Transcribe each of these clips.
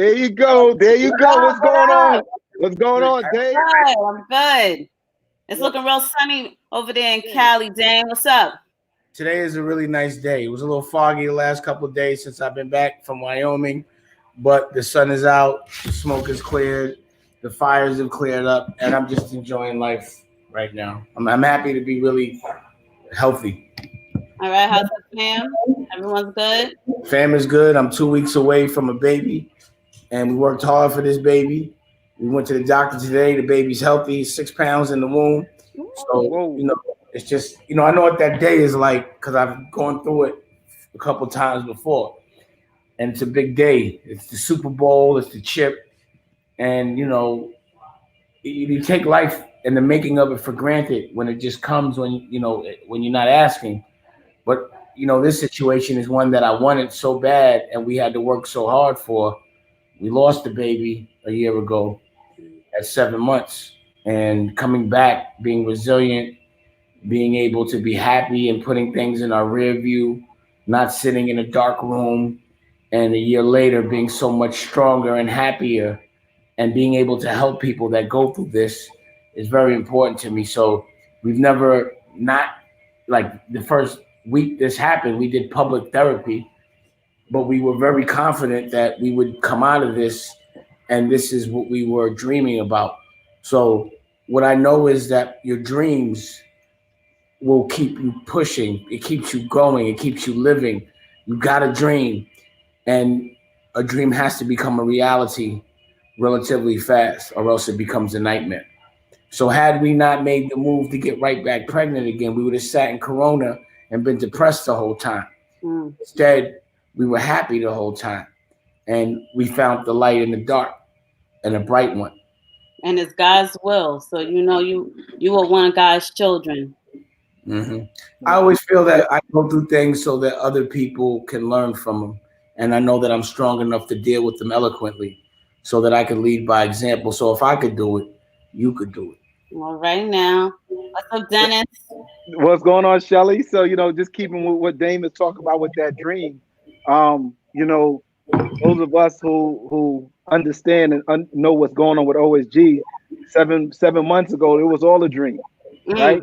There you go. There you go. What's going on? What's going on, Dave? I'm good. It's looking real sunny over there in Cali. Dane, what's up? Today is a really nice day. It was a little foggy the last couple of days since I've been back from Wyoming, but the sun is out, the smoke is cleared, the fires have cleared up, and I'm just enjoying life right now. I'm happy to be really healthy. All right, how's the fam? Everyone's good? Fam is good. I'm 2 weeks away from a baby, and we worked hard for this baby. We went to the doctor today. The baby's healthy, 6 pounds in the womb. So, it's just, I know what that day is like because I've gone through it a couple times before. And it's a big day. It's the Super Bowl. It's the chip. And, you take life and the making of it for granted when it just comes when you're not asking. But, this situation is one that I wanted so bad and we had to work so hard for. We lost the baby a year ago at 7 months. And coming back, being resilient, being able to be happy and putting things in our rear view, not sitting in a dark room, and a year later being so much stronger and happier and being able to help people that go through this is very important to me. So we've never not, like the first week this happened, we did public therapy, but we were very confident that we would come out of this and this is what we were dreaming about. So what I know is that your dreams will keep you pushing. It keeps you going. It keeps you living. You got a dream, and a dream has to become a reality relatively fast, or else it becomes a nightmare. So had we not made the move to get right back pregnant again, we would have sat in Corona and been depressed the whole time. Instead, we were happy the whole time, and we found the light in the dark, and a bright one. And it's God's will. So you are one of God's children. Mm-hmm. I always feel that I go through things so that other people can learn from them. And I know that I'm strong enough to deal with them eloquently so that I can lead by example. So if I could do it, you could do it. All right now. What's up, Dennis? What's going on, Shelly? So, just keeping with what Dame is talking about with that dream, those of us who understand and know what's going on with OSG, seven months ago, it was all a dream, right?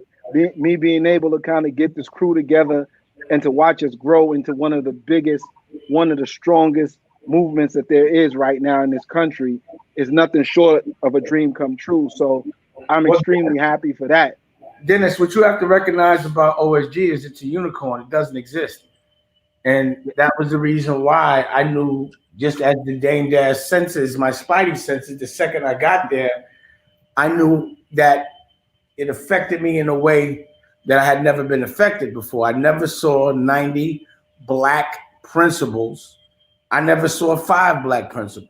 Me being able to kind of get this crew together and to watch us grow into one of the biggest, one of the strongest movements that there is right now in this country is nothing short of a dream come true. So I'm extremely happy for that. Dennis, what you have to recognize about OSG is it's a unicorn. It doesn't exist. And that was the reason why I knew, just as the Dame Dash senses, my spidey senses, the second I got there, I knew that it affected me in a way that I had never been affected before. I never saw 90 black principals. I never saw 5 black principals.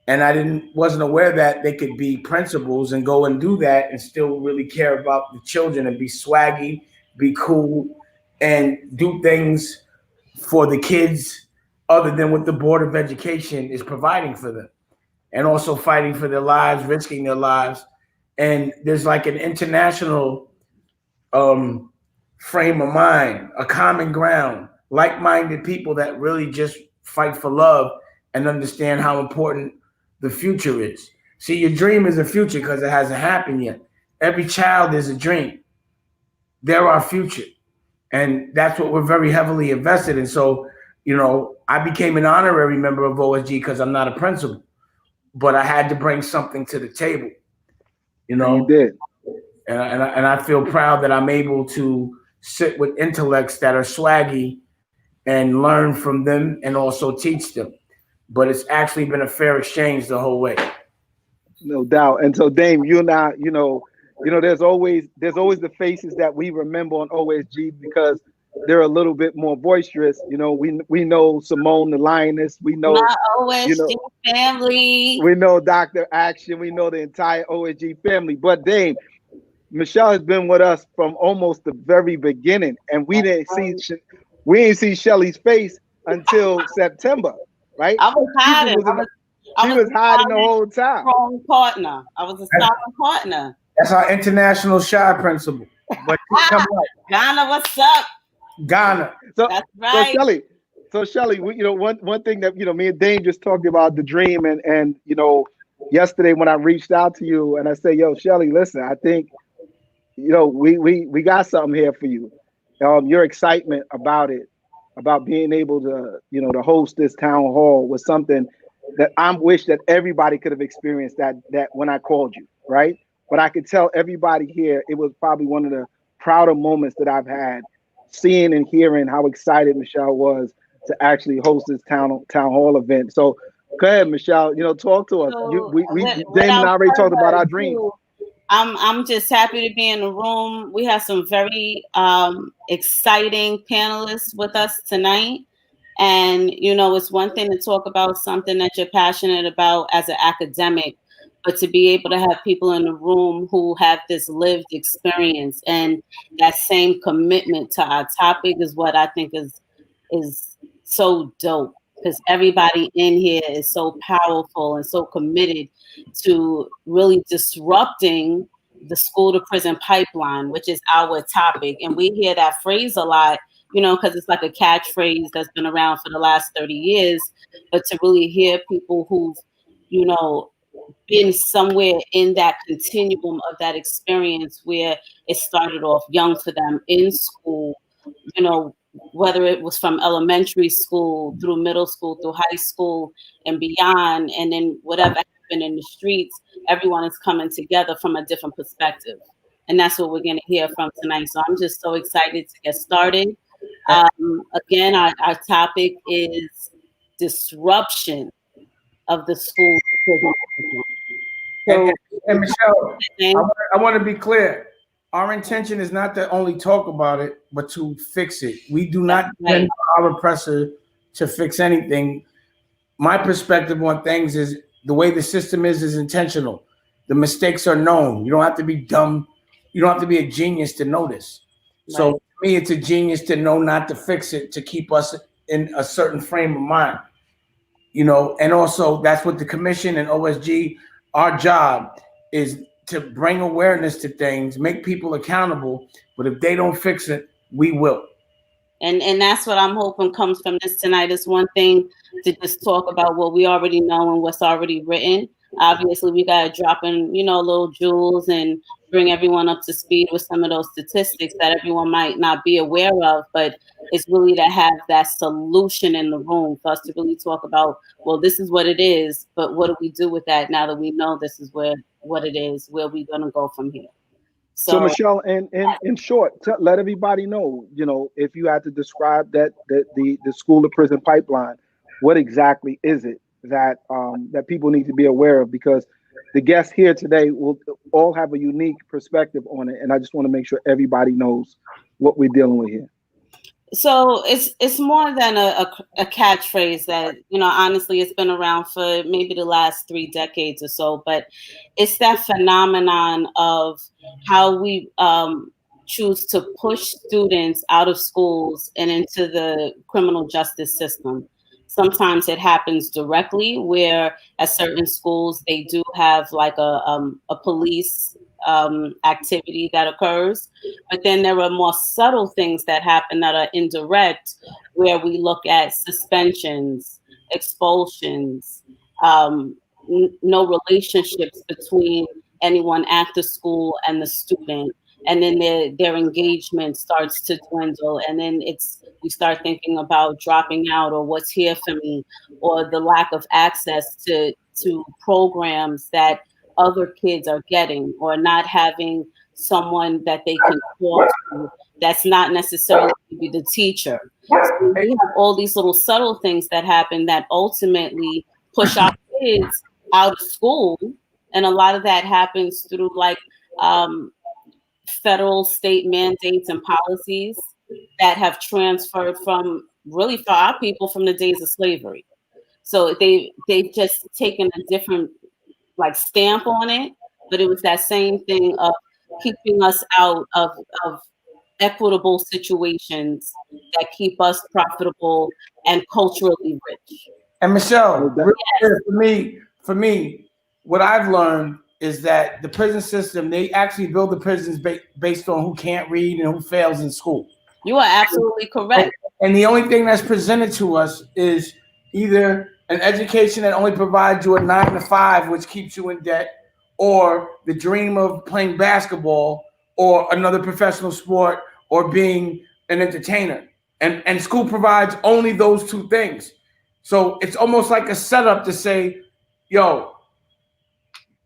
And I wasn't aware that they could be principals and go and do that and still really care about the children and be swaggy, be cool, and do things for the kids other than what the Board of Education is providing for them. And also fighting for their lives, risking their lives. And there's like an international frame of mind, a common ground, like-minded people that really just fight for love and understand how important the future is. See, your dream is a future because it hasn't happened yet. Every child is a dream. They're our future. And that's what we're very heavily invested in. So, I became an honorary member of OSG because I'm not a principal, but I had to bring something to the table. You did. And I feel proud that I'm able to sit with intellects that are swaggy and learn from them and also teach them. But it's actually been a fair exchange the whole way. No doubt. And so, Dame, you and I, there's always the faces that we remember on OSG because they're a little bit more boisterous. We know Simone the Lioness. We know my OSG family. We know Dr. Action. We know the entire OSG family. But Dame, Michelle has been with us from almost the very beginning, and we didn't see Shelly's face until September, right? I was hiding. She was hiding the whole time. Strong partner. I was a solid partner. That's our international shy principle. But Ghana, what's up? Ghana. So, that's right. So Shelly, one thing that me and Dane just talked about the dream, and yesterday when I reached out to you and I said, yo, Shelly, listen, I think we got something here for you. Your excitement about it, about being able to to host this town hall was something that I wish that everybody could have experienced that when I called you, right? But I could tell everybody here it was probably one of the prouder moments that I've had, seeing and hearing how excited Michelle was to actually host this town hall event. So go ahead, Michelle. Talk to us. So, Dame and I already talked about our dream. I'm just happy to be in the room. We have some very exciting panelists with us tonight. And, it's one thing to talk about something that you're passionate about as an academic, but to be able to have people in the room who have this lived experience and that same commitment to our topic is what I think is so dope, because everybody in here is so powerful and so committed to really disrupting the school to prison pipeline, which is our topic. And we hear that phrase a lot, because it's like a catchphrase that's been around for the last 30 years. But to really hear people who've, been somewhere in that continuum of that experience where it started off young for them in school, whether it was from elementary school through middle school, through high school and beyond, and then whatever happened in the streets, everyone is coming together from a different perspective. And that's what we're going to hear from tonight. So I'm just so excited to get started. Again, our topic is disruption of the school. And Michelle, I want to be clear. Our intention is not to only talk about it, but to fix it. We do not depend on our oppressor to fix anything. My perspective on things is the way the system is intentional. The mistakes are known. You don't have to be dumb. You don't have to be a genius to know this. Right. So for me, it's a genius to know not to fix it, to keep us in a certain frame of mind. And also that's what the commission and OSG, our job is to bring awareness to things, make people accountable. But if they don't fix it, we will. And that's what I'm hoping comes from this tonight. Is one thing to just talk about what we already know and what's already written. Obviously, we got to drop in, little jewels and bring everyone up to speed with some of those statistics that everyone might not be aware of. But it's really to have that solution in the room for us to really talk about, well, this is what it is, but what do we do with that now that we know this is what it is, where we're going to go from here. So Michelle, in short, let everybody know, if you had to describe the school to prison pipeline, what exactly is it that people need to be aware of? Because the guests here today will all have a unique perspective on it, and I just want to make sure everybody knows what we're dealing with here. So it's more than a catchphrase that, honestly, it's been around for maybe the last 3 decades or so, but it's that phenomenon of how we choose to push students out of schools and into the criminal justice system. Sometimes it happens directly, where at certain schools they do have like a police activity that occurs, but then there are more subtle things that happen that are indirect, where we look at suspensions, expulsions, no relationships between anyone at the school and the student, and then their engagement starts to dwindle, and then we start thinking about dropping out, or what's here for me, or the lack of access to programs that other kids are getting, or not having someone that they can talk to that's not necessarily the teacher. So we have all these little subtle things that happen that ultimately push our kids out of school, and a lot of that happens through like federal, state mandates and policies that have transferred from, really for our people, from the days of slavery. So they've just taken a different like stamp on it, but it was that same thing of keeping us out of equitable situations that keep us profitable and culturally rich. And Michelle, for me, what I've learned is that the prison system, they actually build the prisons based on who can't read and who fails in school. You are absolutely correct. And the only thing that's presented to us is either an education that only provides you a 9 to 5, which keeps you in debt, or the dream of playing basketball or another professional sport or being an entertainer. And school provides only those two things. So it's almost like a setup to say, yo,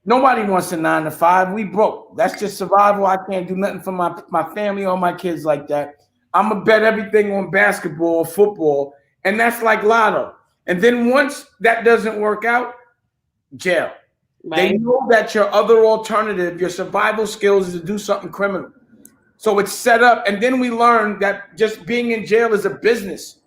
nobody wants a 9 to 5. We broke. That's just survival. I can't do nothing for my family or my kids like that. I'm going to bet everything on basketball or football. And that's like lotto. And then once that doesn't work out, jail. Right. They know that your other alternative, your survival skills, is to do something criminal. So it's set up. And then we learn that just being in jail is a business.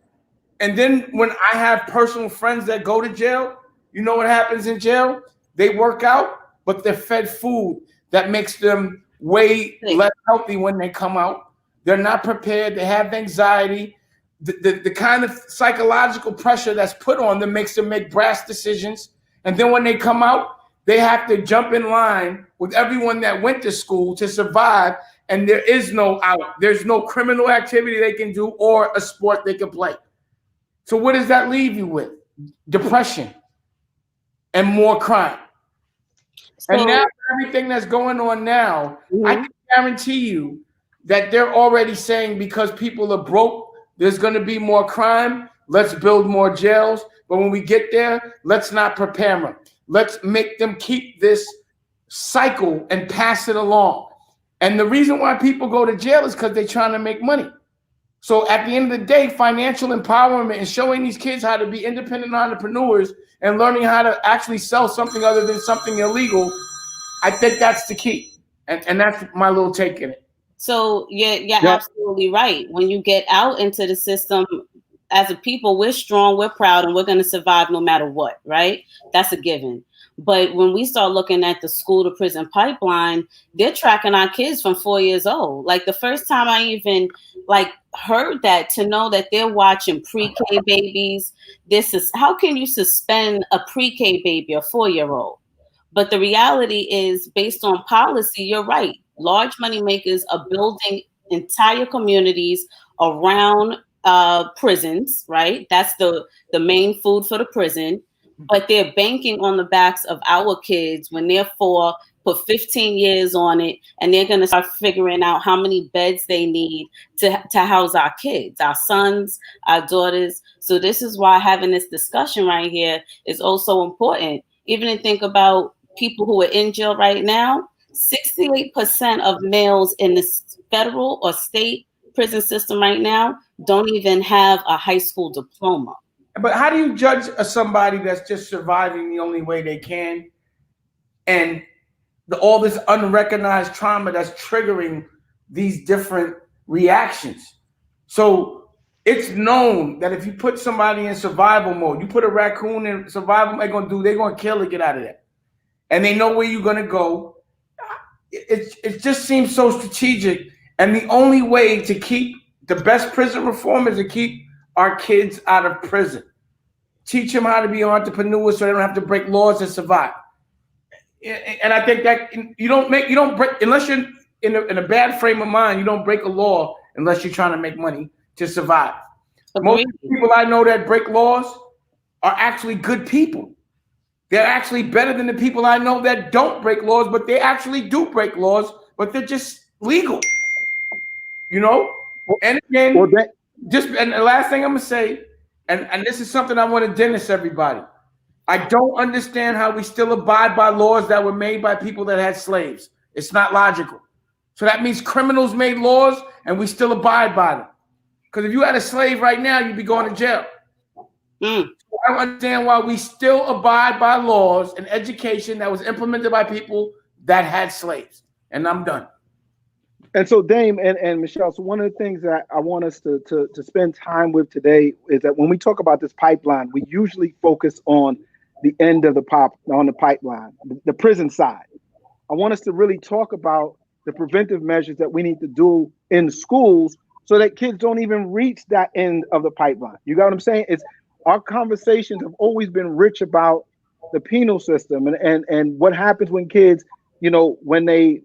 And then when I have personal friends that go to jail, you know what happens in jail? They work out, but they're fed food that makes them way less healthy when they come out. They're not prepared. They have anxiety. The kind of psychological pressure that's put on them makes them make brash decisions. And then when they come out, they have to jump in line with everyone that went to school to survive. And there is no out. There's no criminal activity they can do or a sport they can play. So what does that leave you with? Depression and more crime. So, and now everything that's going on now, I can guarantee you that they're already saying because people are broke, there's going to be more crime. Let's build more jails. But when we get there, let's not prepare them. Let's make them keep this cycle and pass it along. And the reason why people go to jail is because they're trying to make money. So at the end of the day, financial empowerment and showing these kids how to be independent entrepreneurs and learning how to actually sell something other than something illegal, I think that's the key. And that's my little take in it. So you're absolutely right. When you get out into the system, as a people, we're strong, we're proud, and we're going to survive no matter what, right? That's a given. But when we start looking at the school to prison pipeline, they're tracking our kids from 4 years old. Like the first time I even heard that, to know that they're watching pre-K babies. This is, how can you suspend a pre-K baby, a 4-year-old? But the reality is, based on policy, you're right. Large money makers are building entire communities around prisons, right? That's the main food for the prison. But they're banking on the backs of our kids when they're 4, put 15 years on it, and they're going to start figuring out how many beds they need to house our kids, our sons, our daughters. So this is why having this discussion right here is also important. Even to think about people who are in jail right now, 68% of males in the federal or state prison system right now don't even have a high school diploma. But how do you judge somebody that's just surviving the only way they can, and all this unrecognized trauma that's triggering these different reactions? So it's known that if you put somebody in survival mode, you put a raccoon in survival mode, they're going to kill to get out of there. And they know where you're going to go. It just seems so strategic. And the only way to keep the best prison reform is to keep our kids out of prison. Teach them how to be entrepreneurs so they don't have to break laws to survive. And I think that you don't break, unless you're in a bad frame of mind, you don't break a law unless you're trying to make money to survive. Most people I know that break laws are actually good people. They're actually better than the people I know that don't break laws, but they actually do break laws, but they're just legal. You know? And again, and the last thing I'm gonna say, and this is something I want to dentist everybody. I don't understand how we still abide by laws that were made by people that had slaves. It's not logical. So that means criminals made laws and we still abide by them. Because if you had a slave right now, you'd be going to jail. So I don't understand why we still abide by laws and education that was implemented by people that had slaves. And I'm done. And so Dame and Michelle, so one of the things that I want us to spend time with today is that when we talk about this pipeline, we usually focus on the end of the pipeline, the prison side. I want us to really talk about the preventive measures that we need to do in schools so that kids don't even reach that end of the pipeline. You got what I'm saying? It's our conversations have always been rich about the penal system and what happens when kids, you know, when they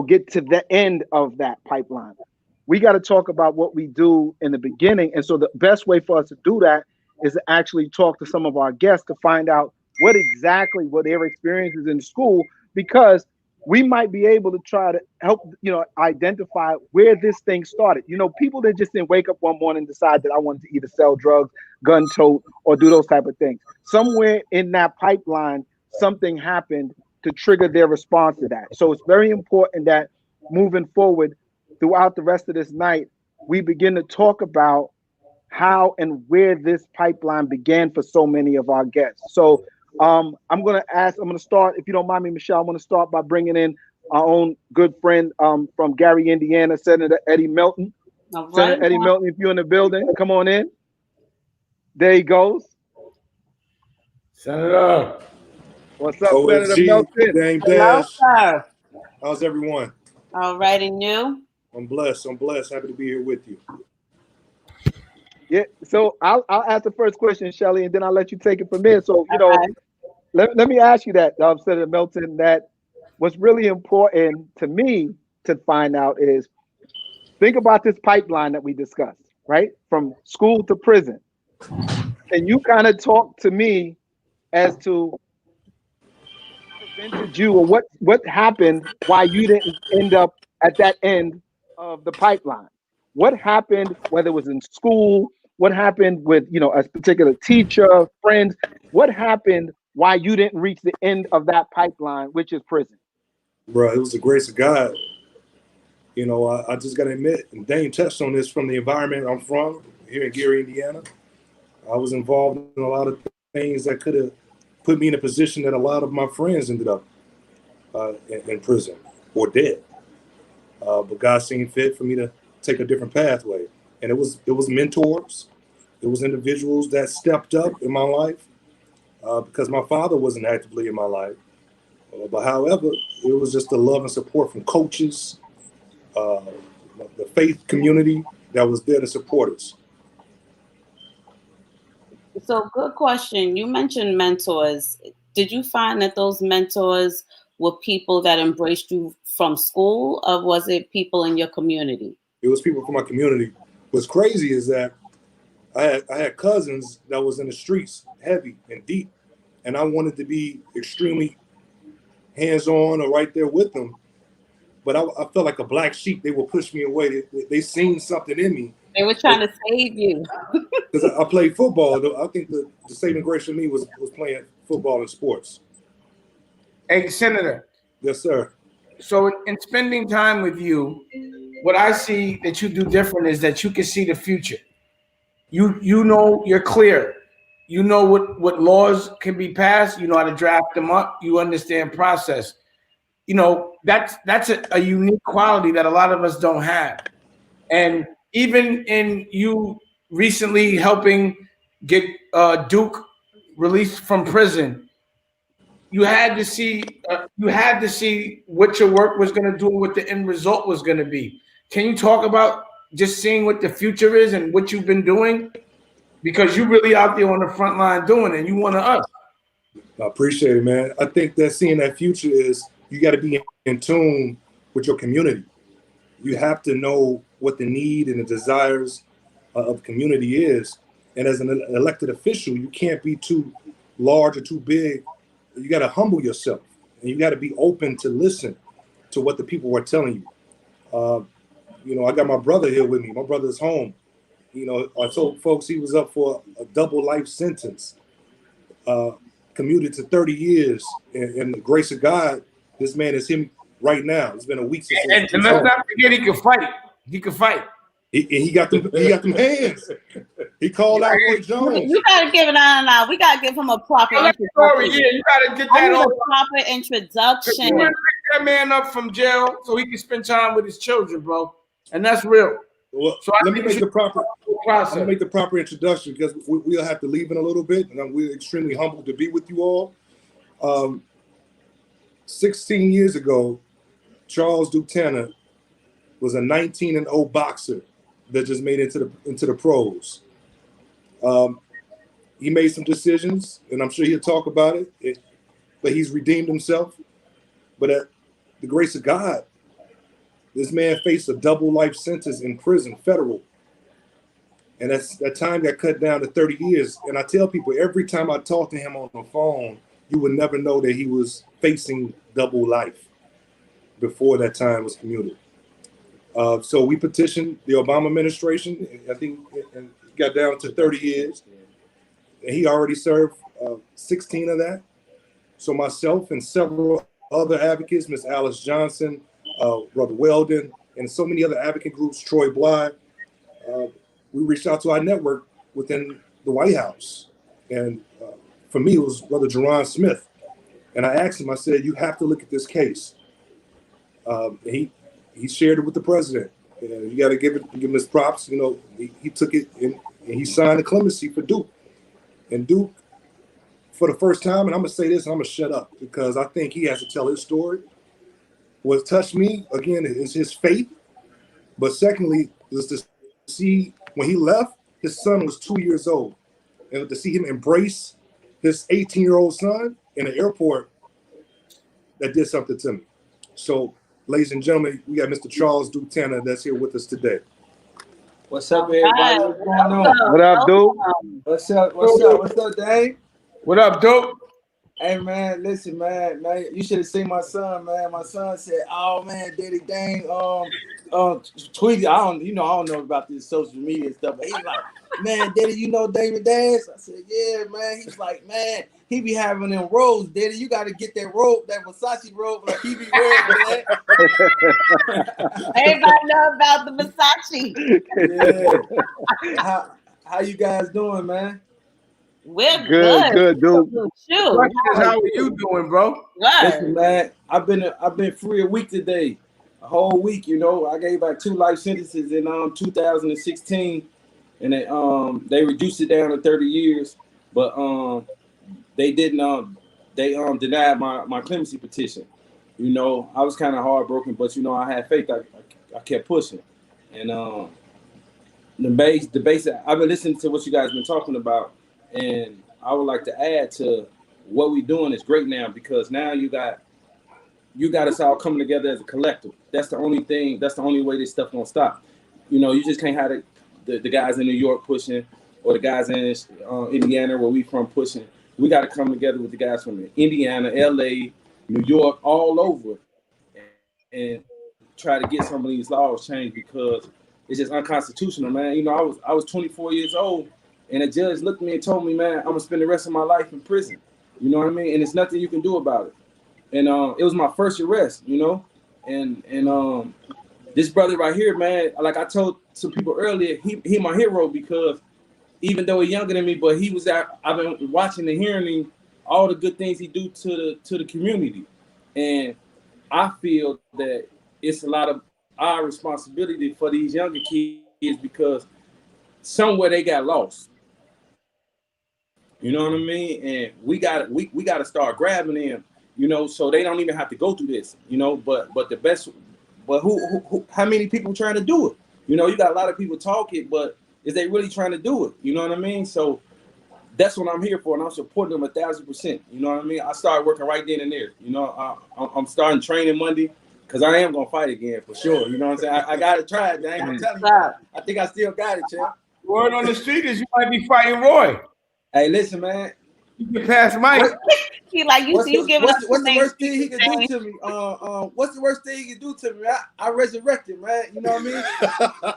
get to the end of that pipeline. we got to talk about what we do in the beginning. And so the best way for us to do that is to actually talk to some of our guests to find out what exactly were their experiences in school, because we might be able to try to help, identify where this thing started. People that just didn't wake up one morning and decide that I wanted to either sell drugs, gun tote, or do those type of things. Somewhere in that pipeline, something happened to trigger their response to that. So it's very important that moving forward throughout the rest of this night, we begin to talk about how and where this pipeline began for so many of our guests. So I'm going to start, if you don't mind me, Michelle, I'm going to start by bringing in our own good friend from Gary, Indiana, Senator Eddie Melton. All right. Senator Eddie Melton, if you're in the building, come on in. There he goes. Senator. What's up, OSG, Senator Melton? Dame Hello, Dash. sir. How's everyone? All right, and you? I'm blessed. Happy to be here with you. Yeah, so I'll ask the first question, Shelly, and then I'll let you take it from there. So, let me ask you that, Senator Melton, that what's really important to me to find out is, think about this pipeline that we discussed, right? From school to prison. Can you kind of talk to me as to what prevented you, or what happened, why you didn't end up at that end of the pipeline? What happened, whether it was in school, what happened with, a particular teacher, friends, what happened, why you didn't reach the end of that pipeline, which is prison? Bro, it was the grace of God. I just got to admit, and Dane touched on this, from the environment I'm from, here in Gary, Indiana. I was involved in a lot of things that could have put me in a position that a lot of my friends ended up in prison or dead. But God seen fit for me to take a different pathway. And it was mentors. It was individuals that stepped up in my life because my father wasn't actively in my life. But however, it was just the love and support from coaches, the faith community that was there to support us. So, good question. You mentioned mentors. Did you find that those mentors were people that embraced you from school, or was it people in your community? It was people from my community. What's crazy is that I had cousins that was in the streets, heavy and deep, and I wanted to be extremely hands-on or right there with them. But I felt like a black sheep. They would push me away. They seen something in me. They were trying to save you. Because I played football. I think the saving grace for me was playing football and sports. Hey, Senator. Yes, sir. So in spending time with you, what I see that you do different is that you can see the future. You know, you're clear. You know what laws can be passed. You know how to draft them up. You understand process. That's a unique quality that a lot of us don't have. And even in you recently helping get Duke released from prison, you had to see what your work was going to do and what the end result was going to be. Can you talk about just seeing what the future is and what you've been doing? Because you're really out there on the front line doing it, and you one of us. I appreciate it, man. I think that seeing that future is, you got to be in tune with your community. You have to know what the need and the desires of community is. And as an elected official, you can't be too large or too big. You got to humble yourself, and you got to be open to listen to what the people are telling you. I got my brother here with me. My brother's home. I told folks he was up for a double life sentence, commuted to 30 years. And the grace of God, this man is him right now. It's been a week since. And let's not forget, he can fight. He can fight. He got them hands. He called out Roy Jones. You gotta give it on. We gotta give him a proper introduction. Yeah, you gotta get that a proper introduction. You want to pick that man up from jail so he can spend time with his children, bro. And that's real. Well, so let me make the proper introduction, because we'll have to leave in a little bit, and we're extremely humbled to be with you all. 16 years ago, Charles Duterte was a 19-0 boxer that just made it into the pros. He made some decisions, and I'm sure he'll talk about it, but he's redeemed himself. But at the grace of God, This man faced a double life sentence in prison, federal. And that time got cut down to 30 years. And I tell people every time I talk to him on the phone, you would never know that he was facing double life before that time was commuted. So we petitioned the Obama administration. I think it got down to 30 years. And he already served 16 of that. So myself and several other advocates, Ms. Alice Johnson, Brother Weldon, and so many other advocate groups, Troy Bly, we reached out to our network within the White House. And for me, it was Brother Jerron Smith. And I asked him, I said, you have to look at this case. He shared it with the president. And you got to give him his props. You know, he took it and he signed the clemency for Duke. And Duke, for the first time, and I'm going to say this, and I'm going to shut up because I think he has to tell his story. What touched me, again, is his faith. But secondly, was to see when he left, his son was 2 years old. And to see him embrace his 18-year-old son in the airport, that did something to me. So, ladies and gentlemen, we got Mr. Charles Duke Tanner that's here with us today. What's up, everybody? What's going on? What up, Duke? What's up? What's up, Dave? What up, Duke? Hey, man, listen, man, you should have seen my son, man. My son said, "Oh, man, Daddy Dang, tweeted. I don't know about this social media stuff, but he's like, man, Daddy, you know David Dash?" I said, "Yeah, man." He's like, "Man, he be having them robes, Daddy. You got to get that robe, that Versace robe, like he be wearing, man." Everybody know about the Versace. Yeah. How you guys doing, man? We're good, Duke. How are you doing, bro? Listen, man, I've been free a week today, a whole week. You know, I gave back 2 life sentences in 2016, and they reduced it down to 30 years, but they didn't. They denied my clemency petition. You know, I was kind of heartbroken, but you know, I had faith. I kept pushing, and the base. I've been listening to what you guys been talking about. And I would like to add to what we're doing is great now, because now you got us all coming together as a collective. That's the only thing. That's the only way this stuff gonna stop. You know, you just can't have the guys in New York pushing, or the guys in Indiana where we from pushing. We got to come together with the guys from Indiana, LA, New York, all over, and try to get some of these laws changed, because it's just unconstitutional, man. You know, I was 24 years old. And a judge looked at me and told me, man, I'm going to spend the rest of my life in prison. You know what I mean? And there's nothing you can do about it. And it was my first arrest, you know? And this brother right here, man, like I told some people earlier, he my hero, because even though he's younger than me, but he was out, I've been watching and hearing him, all the good things he do to the community. And I feel that it's a lot of our responsibility for these younger kids, because somewhere they got lost. You know what I mean? And we got to start grabbing them, you know, so they don't even have to go through this, you know. But who how many people trying to do it? You know, you got a lot of people talking, but is they really trying to do it? You know what I mean? So that's what I'm here for, and I'm supporting them 1,000%. You know what I mean? I started working right then and there. You know, I'm starting training Monday, because I am gonna fight again for sure. You know what I'm saying? I gotta try it, man. I'm telling you, I think I still got it, champ. Word on the street is you might be fighting Roy. Hey, listen, man. You can pass Mike. He like you. You giving us what's the worst thing he can do to me? What's the worst thing he can do to me? I resurrected, man. You know what I mean?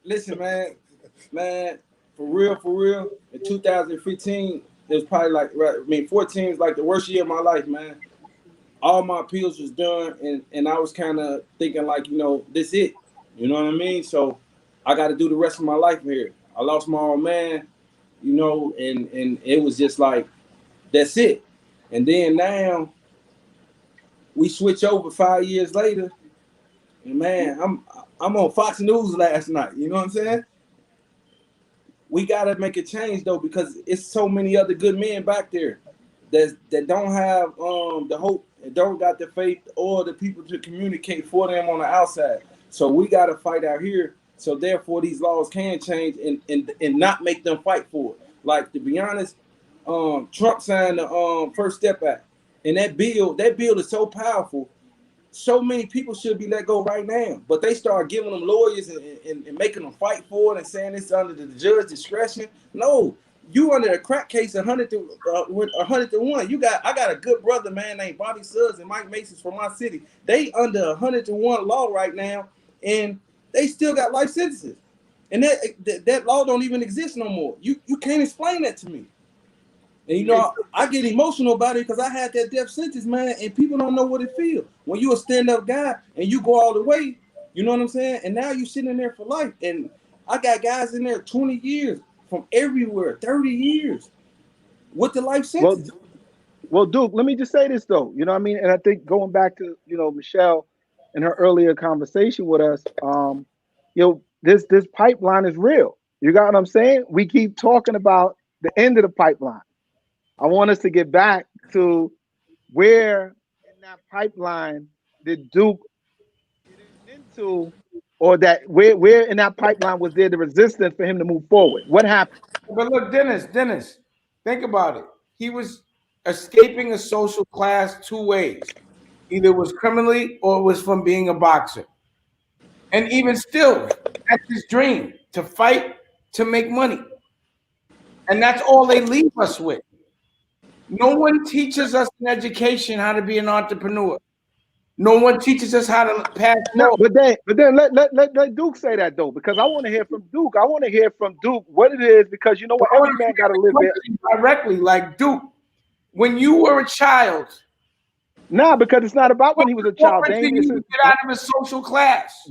Listen, man. For real. In 2015, it was probably 14 is like the worst year of my life, man. All my appeals was done, and I was kind of thinking like, you know, this it. You know what I mean? So I got to do the rest of my life here. I lost my old man. You know, and it was just like, that's it. And then now we switch over 5 years later, and man, I'm on Fox News last night. You know what I'm saying? We gotta make a change though, because it's so many other good men back there that don't have the hope, don't got the faith or the people to communicate for them on the outside. So we gotta fight out here. So therefore, these laws can change and not make them fight for it. Like, to be honest, Trump signed the First Step Act, and that bill is so powerful. so many people should be let go right now, but they start giving them lawyers and making them fight for it and saying it's under the judge's discretion. No, you under a crack case 100 to 100 to 1. I got a good brother, man, named Bobby Suggs and Mike Mason's from my city. They under 100 to 1 law right now, and they still got life sentences. And that law don't even exist no more. You can't explain that to me. And you know, I get emotional about it because I had that death sentence, man, and people don't know what it feels. When you a stand-up guy and you go all the way, you know what I'm saying? And now you sitting there for life. And I got guys in there 20 years from everywhere, 30 years with the life sentence. Well, Duke, let me just say this though. You know what I mean? And I think going back to, you know, Michelle in her earlier conversation with us, you know, this pipeline is real. You got what I'm saying? We keep talking about the end of the pipeline. I want us to get back to where in that pipeline did Duke get into, or that where in that pipeline was there the resistance for him to move forward? What happened? But look, Dennis, think about it. He was escaping a social class two ways. Either it was criminally or it was from being a boxer. And even still, that's his dream, to fight, to make money. And that's all they leave us with. No one teaches us in education how to be an entrepreneur. No one teaches us how to pass. No, but then let Duke say that though, because I want to hear from Duke. I want to hear from Duke what it is, because you know what, every man got to live there directly. Like Duke, when you were a child. Nah, because it's not about when he was a child. Dame, you get out of a social class.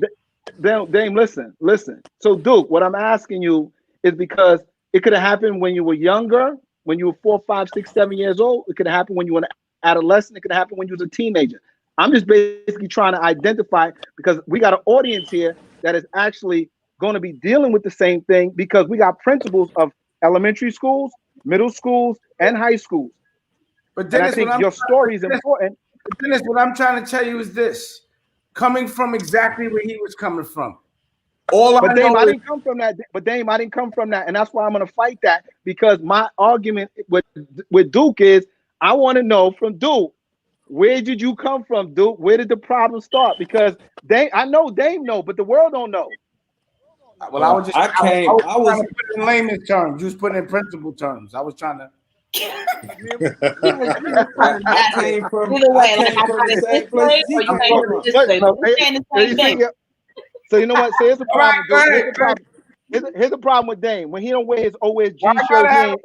Dame, listen. So Duke, what I'm asking you is because it could have happened when you were younger. When you were 4, 5, 6, 7 years old, it could have happened when you were an adolescent. It could have happened when you was a teenager. I'm just basically trying to identify, because we got an audience here that is actually going to be dealing with the same thing, because we got principals of elementary schools, middle schools, and high schools. But Dennis, I think your story is important. Dennis, what I'm trying to tell you is this: coming from exactly where he was coming from. But Dame, I didn't come from that. And that's why I'm going to fight that, because my argument with Duke is, I want to know from Duke, where did you come from, Duke? Where did the problem start? Because I know Dame know, but the world don't know. Well, I was trying to put it in layman's terms. You was putting it in principle terms. I was trying to. So you know what? So here's the problem. Here's the problem with Dame. When he don't wear his OSG shirt,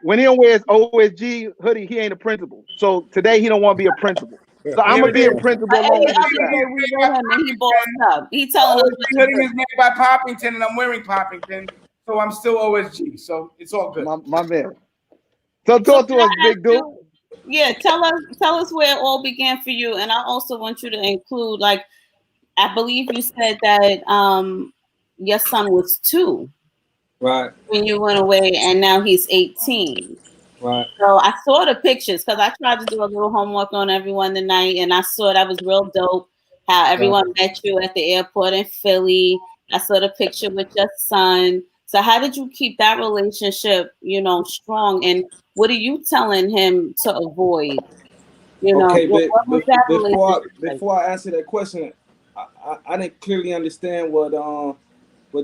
when he don't wear his OSG hoodie, he ain't a principal. So today he don't want to be a principal. So I'm gonna be a principal. He bossed up. He telling us hoodie is made by Poppington, and I'm wearing Poppington, so I'm still OSG. So it's all good. My man. So talk to us, Big Dude. Yeah, tell us where it all began for you, and I also want you to include, like, I believe you said that your son was 2, right, when you went away, and now he's 18. Right. So I saw the pictures, because I tried to do a little homework on everyone tonight, and I saw that was real dope. How everyone met you at the airport in Philly. I saw the picture with your son. So how did you keep that relationship, you know, strong? And what are you telling him to avoid? You know, okay, what was that before I answer that question, I didn't clearly understand what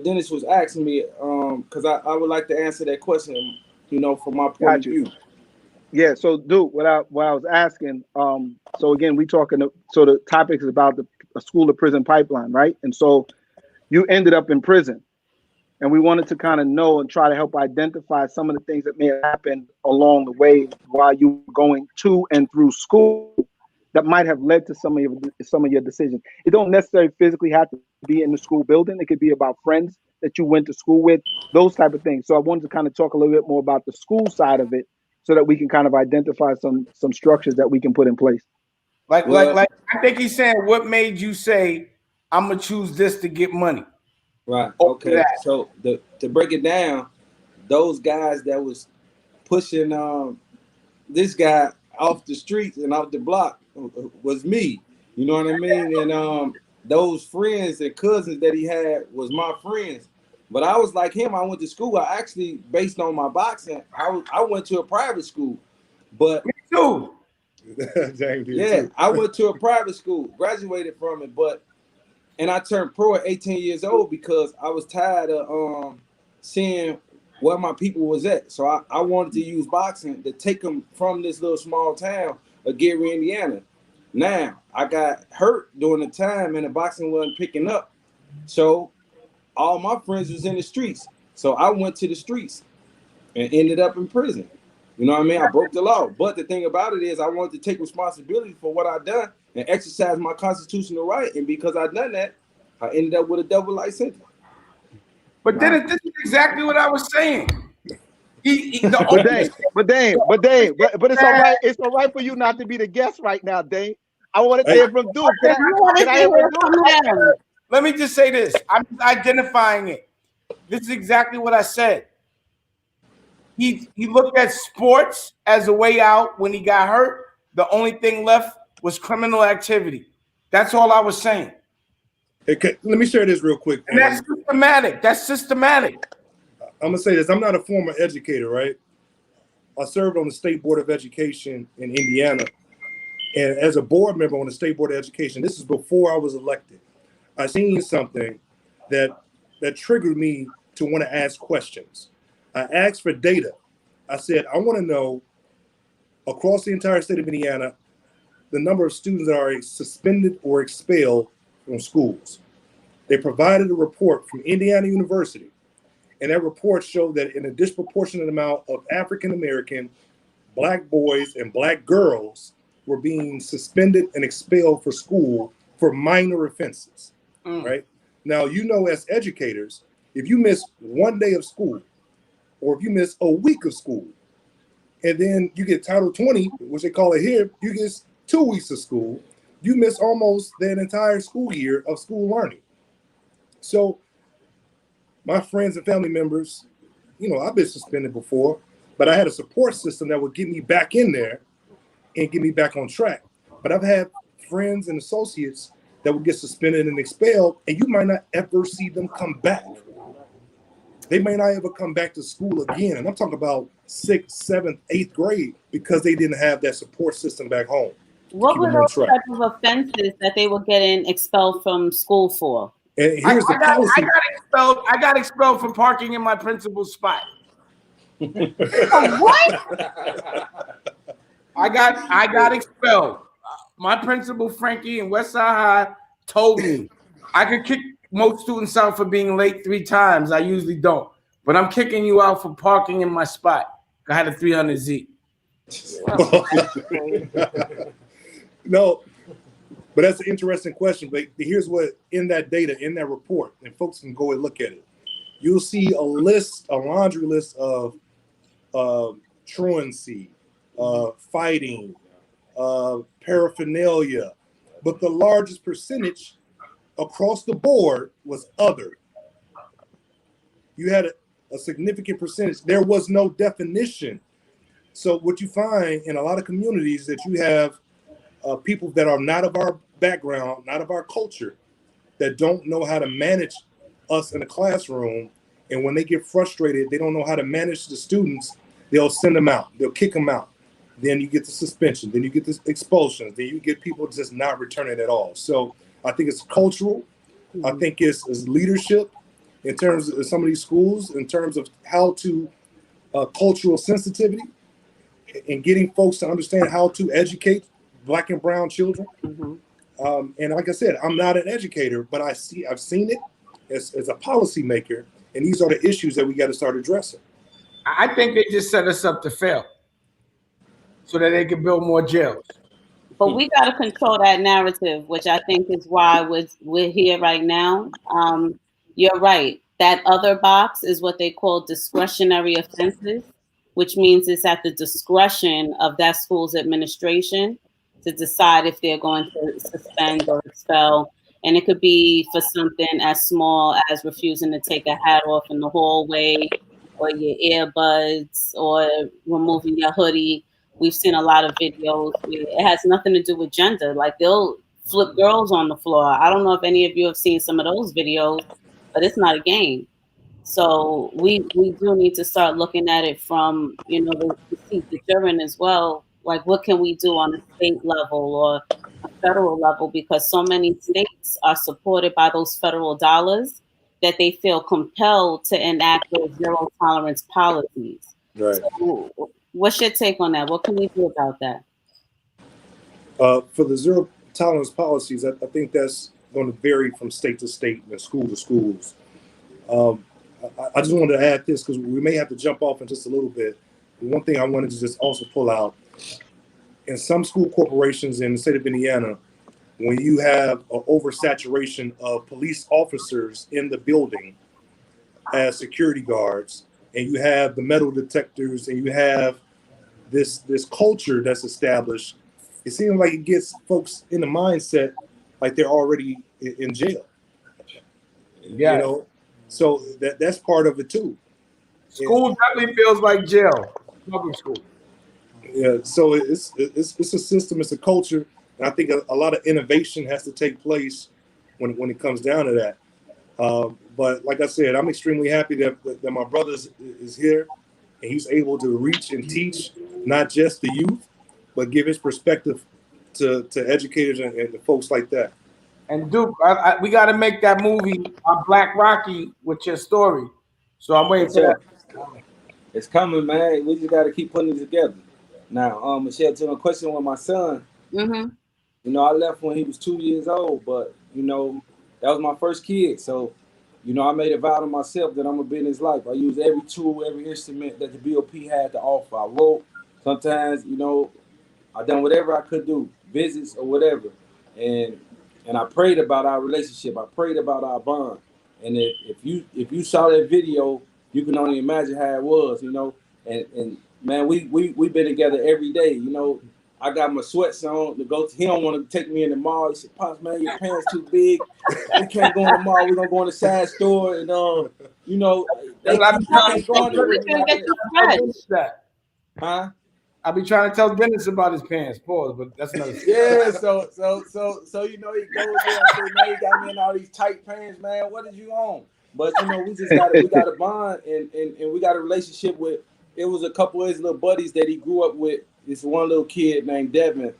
Dennis was asking me, because I would like to answer that question, you know, from my point of view. Yeah, so Duke, what I was asking, so again, so the topic is about a school to prison pipeline, right? And so you ended up in prison, and we wanted to kind of know and try to help identify some of the things that may have happened along the way while you were going to and through school that might have led to some of your decisions. It don't necessarily physically have to be in the school building. It could be about friends that you went to school with, those type of things. So I wanted to kind of talk a little bit more about the school side of it, so that we can kind of identify some structures that we can put in place. Like I think he's saying, what made you say, I'm gonna choose this to get money? Right. Okay. So to break it down, those guys that was pushing this guy off the streets and off the block was me. You know what I mean? And those friends and cousins that he had was my friends. But I was like him. I went to school. I actually, based on my boxing, I went to a private school. But me too. Yeah, I went to a private school, graduated from it, and I turned pro at 18 years old because I was tired of seeing where my people was at. So I wanted to use boxing to take them from this little small town of Gary, Indiana. Now, I got hurt during the time and the boxing wasn't picking up. So all my friends was in the streets. So I went to the streets and ended up in prison. You know what I mean? I broke the law. But the thing about it is I wanted to take responsibility for what I done and exercise my constitutional right. And because I done that, I ended up with a double life sentence. But then this is exactly what I was saying. But it's all right. It's all right for you not to be the guest right now, Dane. I want to hear from Duke. Can I hear from Duke? Let me just say this. I'm identifying it. This is exactly what I said. He looked at sports as a way out when he got hurt. The only thing left was criminal activity. That's all I was saying. Okay, let me share this real quick. And that's systematic. That's systematic. I'm going to say this. I'm not a former educator, right? I served on the State Board of Education in Indiana. And as a board member on the State Board of Education, this is before I was elected, I seen something that triggered me to want to ask questions. I asked for data. I said, I want to know across the entire state of Indiana, the number of students that are suspended or expelled from schools. They provided a report from Indiana University, and that report showed that in a disproportionate amount of African-American Black boys and Black girls were being suspended and expelled for school for minor offenses, right? Now, you know, as educators, if you miss one day of school, or if you miss a week of school, and then you get Title 20, which they call it here, you get 2 weeks of school, you miss almost that entire school year of school learning. So my friends and family members, you know, I've been suspended before, but I had a support system that would get me back in there and get me back on track. But I've had friends and associates that would get suspended and expelled, and you might not ever see them come back. They may not ever come back to school again. And I'm talking about 6th, 7th, 8th grade because they didn't have that support system back home. What were those type of offenses that they were getting expelled from school for? And here's the policy. I got expelled for parking in my principal's spot. What? I got expelled. My principal, Frankie, in Westside High, told me I could kick most students out for being late 3 times. I usually don't, but I'm kicking you out for parking in my spot. I had a 300Z. No, but that's an interesting question. But here's what in that data, in that report, and folks can go and look at it. You'll see a laundry list of truancy, fighting, paraphernalia, but the largest percentage across the board was other. You had a significant percentage. There was no definition. So what you find in a lot of communities that you have people that are not of our background, not of our culture, that don't know how to manage us in a classroom. And when they get frustrated, they don't know how to manage the students, they'll send them out. They'll kick them out. Then you get the suspension. Then you get the expulsions. Then you get people just not returning at all. So I think it's cultural. I think it's leadership in terms of some of these schools, in terms of how to cultural sensitivity and getting folks to understand how to educate Black and brown children. And like I said, I'm not an educator, but I've seen it as a policymaker, and these are the issues that we got to start addressing. I think they just set us up to fail so that they can build more jails. But we got to control that narrative, which I think is why we're here right now. You're right. That other box is what they call discretionary offenses, which means it's at the discretion of that school's administration to decide if they're going to suspend or expel. And it could be for something as small as refusing to take a hat off in the hallway, or your earbuds, or removing your hoodie. We've seen a lot of videos where it has nothing to do with gender. Like, they'll flip girls on the floor. I don't know if any of you have seen some of those videos, but it's not a game. So we do need to start looking at it from, the seat that you're in as well, Like, what can we do on a state level or a federal level? Because so many states are supported by those federal dollars that they feel compelled to enact those zero tolerance policies. Right. So what's your take on that? What can we do about that? For the zero tolerance policies, I think that's going to vary from state to state and school to schools. I just wanted to add this because we may have to jump off in just a little bit. One thing I wanted to just also pull out, in some school corporations in the state of Indiana, when you have an oversaturation of police officers in the building as security guards, and you have the metal detectors, and you have this culture that's established, it seems like it gets folks in the mindset like they're already in jail. Yeah. You know, so that's part of it too. School definitely feels like jail. Public school. Yeah, so it's a system, it's a culture, and I think a lot of innovation has to take place when it comes down to that. But like I said, I'm extremely happy that my brother is here, and he's able to reach and teach not just the youth, but give his perspective to educators and folks like that. And Duke, we got to make that movie on Black Rocky with your story. So I'm waiting for that. It's coming, man. We just got to keep putting it together. Now, Michelle, to a question with my son. Mm-hmm. You know, I left when he was 2 years old, but you know, that was my first kid. So, you know, I made a vow to myself that I'm gonna be in his life. I used every tool, every instrument that the BOP had to offer. I wrote. Sometimes, you know, I done whatever I could do, visits or whatever, and I prayed about our relationship. I prayed about our bond. And if you saw that video, you can only imagine how it was, you know. And man, we been together every day, you know. I got my sweats on to go. He don't want to take me in the mall. He said, "Pops, man, your pants too big. We can't go in the mall. We're gonna go in the side store." And you know, they can't go in there with me like that. Huh? I'll be trying to tell Dennis about his pants, pause, but that's another. Yeah, so you know, he goes there and says, "Man, you got me in all these tight pants, man. What did you own?" But you know, we got a bond and we got a relationship with. It was a couple of his little buddies that he grew up with. This one little kid named Devin.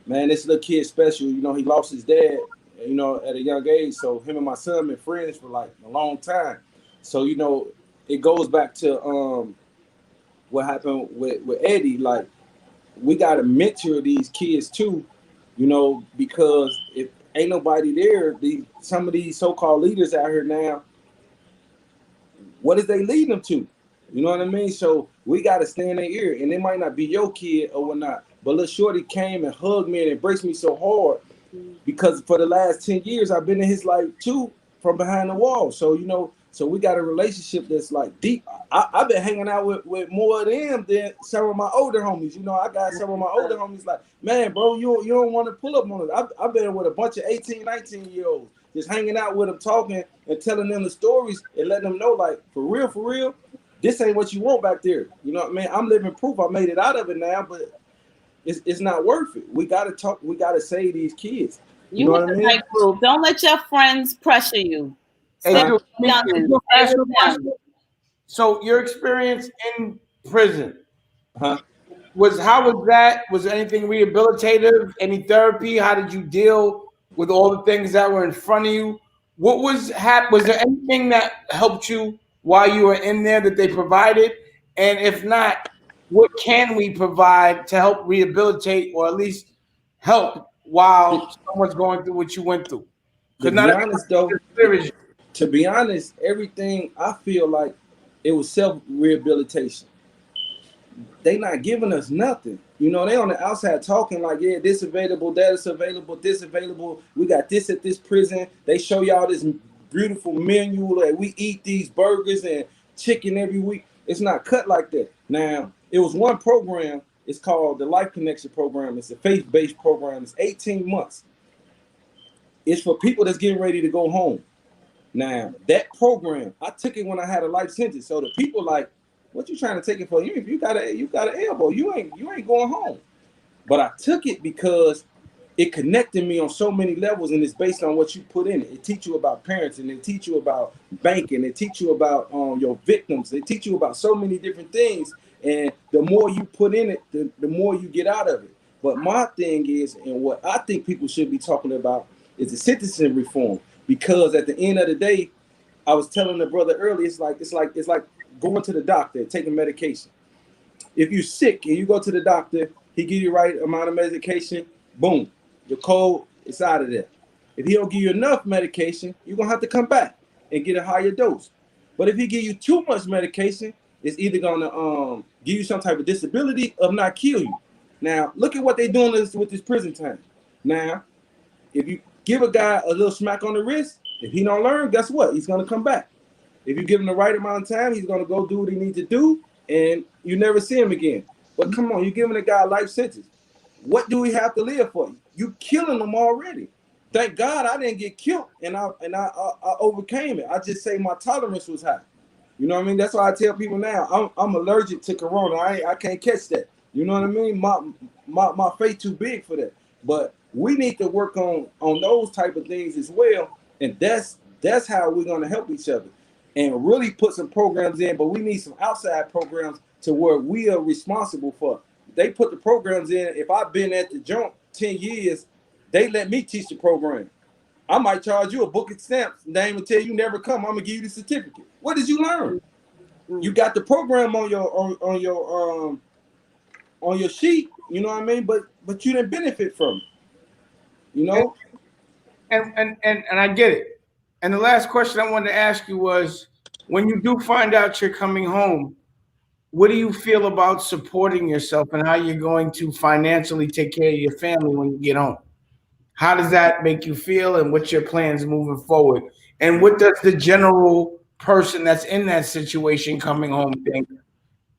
Man, this little kid special. You know, he lost his dad, you know, at a young age. So him and my son been friends for like a long time. So, you know, it goes back to what happened with Eddie. Like, we got to mentor these kids too, you know, because if ain't nobody there, some of these so-called leaders out here now, what is they leading them to? You know what I mean? So we got to stay in their ear. And it might not be your kid or whatnot, but little shorty came and hugged me and embraced me so hard because for the last 10 years, I've been in his life too from behind the wall. So, you know, so we got a relationship that's like deep. I've been hanging out with more of them than some of my older homies. You know, I got some of my older homies like, man, bro, you don't want to pull up on us. I've been with a bunch of 18, 19-year-olds, just hanging out with them, talking and telling them the stories and letting them know, like, for real, this ain't what you want back there. You know what I mean? I'm living proof. I made it out of it now, but it's not worth it. We got to talk. We got to save these kids. You know what I mean? Right group. Don't let your friends pressure you. So your experience in prison, how was that? Was there anything rehabilitative? Any therapy? How did you deal with all the things that were in front of you? What was there anything that helped you while you were in there that they provided? And if not, what can we provide to help rehabilitate or at least help while someone's going through what you went through? To be honest, though, to be honest, everything I feel like it was self-rehabilitation. They not giving us nothing. You know, they on the outside talking like, yeah, this available, that is available, this available. We got this at this prison. They show y'all this beautiful menu. Like, we eat these burgers and chicken every week. It's not cut like that. Now, it was one program. It's called the Life Connection Program. It's a faith-based program. It's 18 months. It's for people that's getting ready to go home. Now, that program, I took it when I had a life sentence. So the people like, what you trying to take it for? You got an elbow. You ain't going home. But I took it because it connected me on so many levels, and it's based on what you put in it. It teach you about parenting. It teach you about banking. It teach you about your victims. It teach you about so many different things And the more you put in it, the more you get out of it. But my thing is, and what I think people should be talking about is the sentencing reform. Because at the end of the day, I was telling the brother earlier, it's like going to the doctor, taking medication. If you're sick and you go to the doctor, he give you the right amount of medication, boom, your cold is out of there. If he don't give you enough medication, you're gonna have to come back and get a higher dose. But if he give you too much medication, it's either gonna give you some type of disability or not kill you. Now, look at what they're doing with this prison time. Now, if you give a guy a little smack on the wrist, if he don't learn, guess what? He's gonna come back. If you give him the right amount of time, he's gonna go do what he needs to do, and you never see him again. But come on, you're giving a guy a life sentence. What do we have to live for? You killing him already. Thank God I didn't get killed, and I overcame it. I just say my tolerance was high. You know what I mean? That's why I tell people now I'm allergic to corona. I can't catch that. You know what I mean? My faith too big for that. But we need to work on those type of things as well, and that's how we're gonna help each other and really put some programs in. But we need some outside programs to where we are responsible for. They put the programs in. If I've been at the joint 10 years, they let me teach the program. I might charge you a book of stamps. They ain't gonna tell you never come. I'm gonna give you the certificate. What did you learn? You got the program on your sheet. You know what I mean? But you didn't benefit from it. You know. And I get it. And the last question I wanted to ask you was, when you do find out you're coming home, what do you feel about supporting yourself and how you're going to financially take care of your family when you get home? How does that make you feel, and what's your plans moving forward? And what does the general person that's in that situation coming home think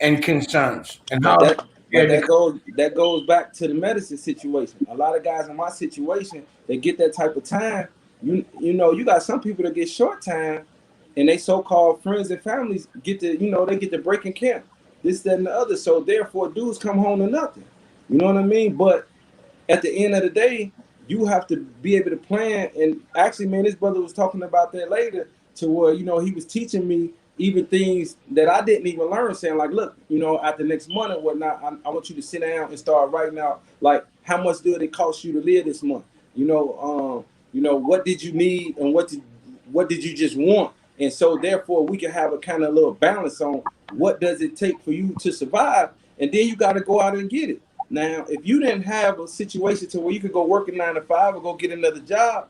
and concerns? And how that goes back to the medicine situation. A lot of guys in my situation, they get that type of time. You know, you got some people that get short time, and they so-called friends and families get to, they get the break in camp. This, that, and the other. So therefore, dudes come home to nothing. You know what I mean? But at the end of the day, you have to be able to plan. And actually, man, this brother was talking about that later, to where, he was teaching me even things that I didn't even learn, saying like, look, after next month or whatnot, I want you to sit down and start writing out, like, how much did it cost you to live this month? What did you need and what did you just want? And so therefore we can have a kind of little balance on what does it take for you to survive, and then you got to go out and get it. Now, if you didn't have a situation to where you could go work a 9 to 5 or go get another job,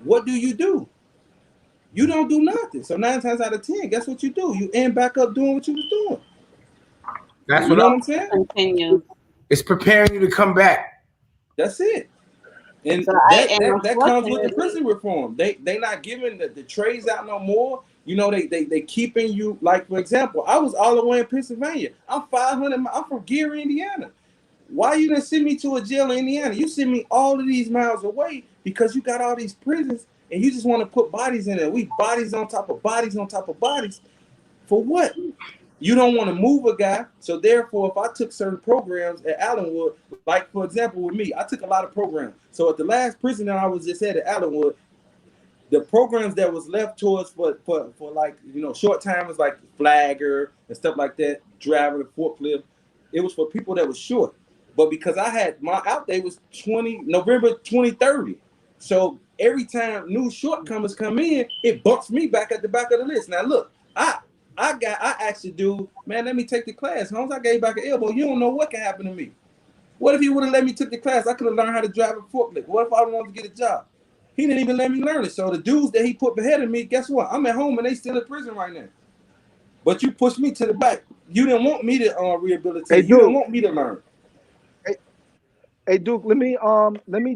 what do? You don't do nothing. So 9 times out of 10, guess what you do? You end back up doing what you was doing. That's what I'm saying? Continue. It's preparing you to come back. That's it. And so that comes with the prison reform. They not giving the trays out no more. They keeping you, like, for example, I was all the way in Pennsylvania. I'm 500. I'm from Gary, Indiana. Why you didn't send me to a jail in Indiana? You send me all of these miles away because you got all these prisons and you just want to put bodies in there. We bodies on top of bodies on top of bodies. For what? You don't want to move a guy. So therefore, if I took certain programs at Allenwood, like, for example, with me, I took a lot of programs. So at the last prison that I was just at Allenwood, the programs that was left to us for like, short timers like flagger and stuff like that, driving a forklift, it was for people that was short. But because I had my out day was November 2030. So every time new shortcomers come in, it bumps me back at the back of the list. Now look, I asked the dude, man, let me take the class. Once I gave back an elbow, you don't know what can happen to me. What if he would have let me take the class? I could have learned how to drive a forklift. What if I wanted to get a job? He didn't even let me learn it. So the dudes that he put ahead of me, guess what? I'm at home and they still in prison right now. But you pushed me to the back. You didn't want me to rehabilitate. Hey, you didn't want me to learn. Hey Duke, let me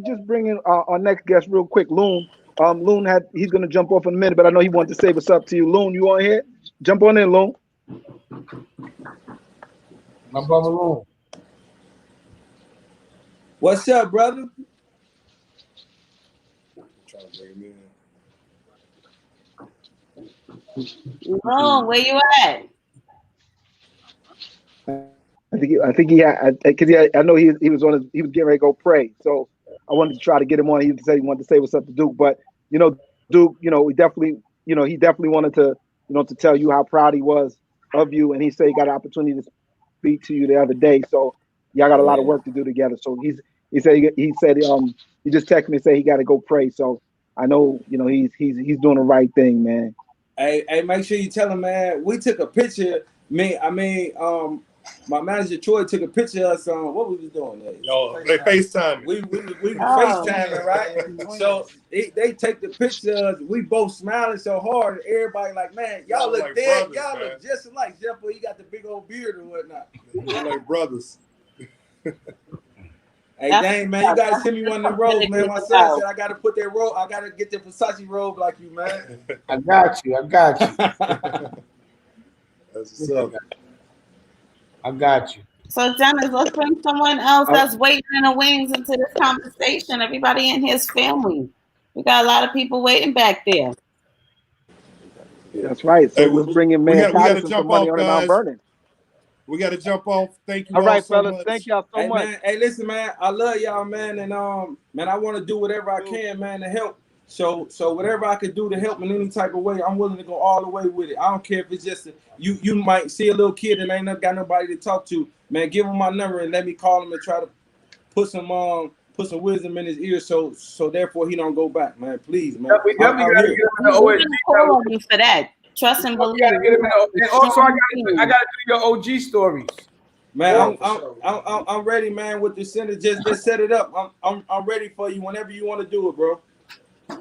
just bring in our next guest real quick. Loon. Loon he's gonna jump off in a minute, but I know he wanted to say what's up to you. Loon, you on here? Jump on in, Loon. My brother Loon. What's up, brother? Trying to bring him in. Loon, where you at? I think he had, because I know he was getting ready to go pray. So I wanted to try to get him on. He said he wanted to say what's up to Duke, but Duke, he definitely wanted to, to tell you how proud he was of you, and he said he got an opportunity speak to you the other day. So y'all got a lot of work to do together. So he said he just texted me and said he got to go pray. So I know, you know, he's doing the right thing, man. Hey, make sure you tell him, man. We took a picture. My manager Troy took a picture of us on what we was doing there. No, they FaceTime. We FaceTiming, right? So they take the pictures. We both smiling so hard, and everybody like, man, y'all look like dead. Brothers, y'all look just like Jeff, he got the big old beard and whatnot. They're like brothers. Hey, dang, man, you gotta send me one of them robes, man. My son said I gotta put that robe. I gotta get the Versace robe like you, man. I got you. That's what's up. I got you. So, Dennis, let's bring someone else that's waiting in the wings into this conversation. Everybody in his family. We got a lot of people waiting back there. That's right. So let's bring in Mayor Patterson for Money on Mount Vernon. We got to jump off. Thank you all right, so fellas. Much. Thank y'all so much. Man, hey, listen, man. I love y'all, man, and man, I want to do whatever I can, man, to help. So whatever I could do to help in any type of way, I'm willing to go all the way with it. I don't care if it's just you might see a little kid and ain't got nobody to talk to. Man, give him my number and let me call him and try to put some wisdom in his ear, so therefore he don't go back, man. Please, man. We definitely gotta get him in the OSG. Call on you for that. Trust and believe. And also, I gotta do your OG stories. Man, I'm ready, man. With the center, just set it up. I'm ready for you whenever you want to do it, bro.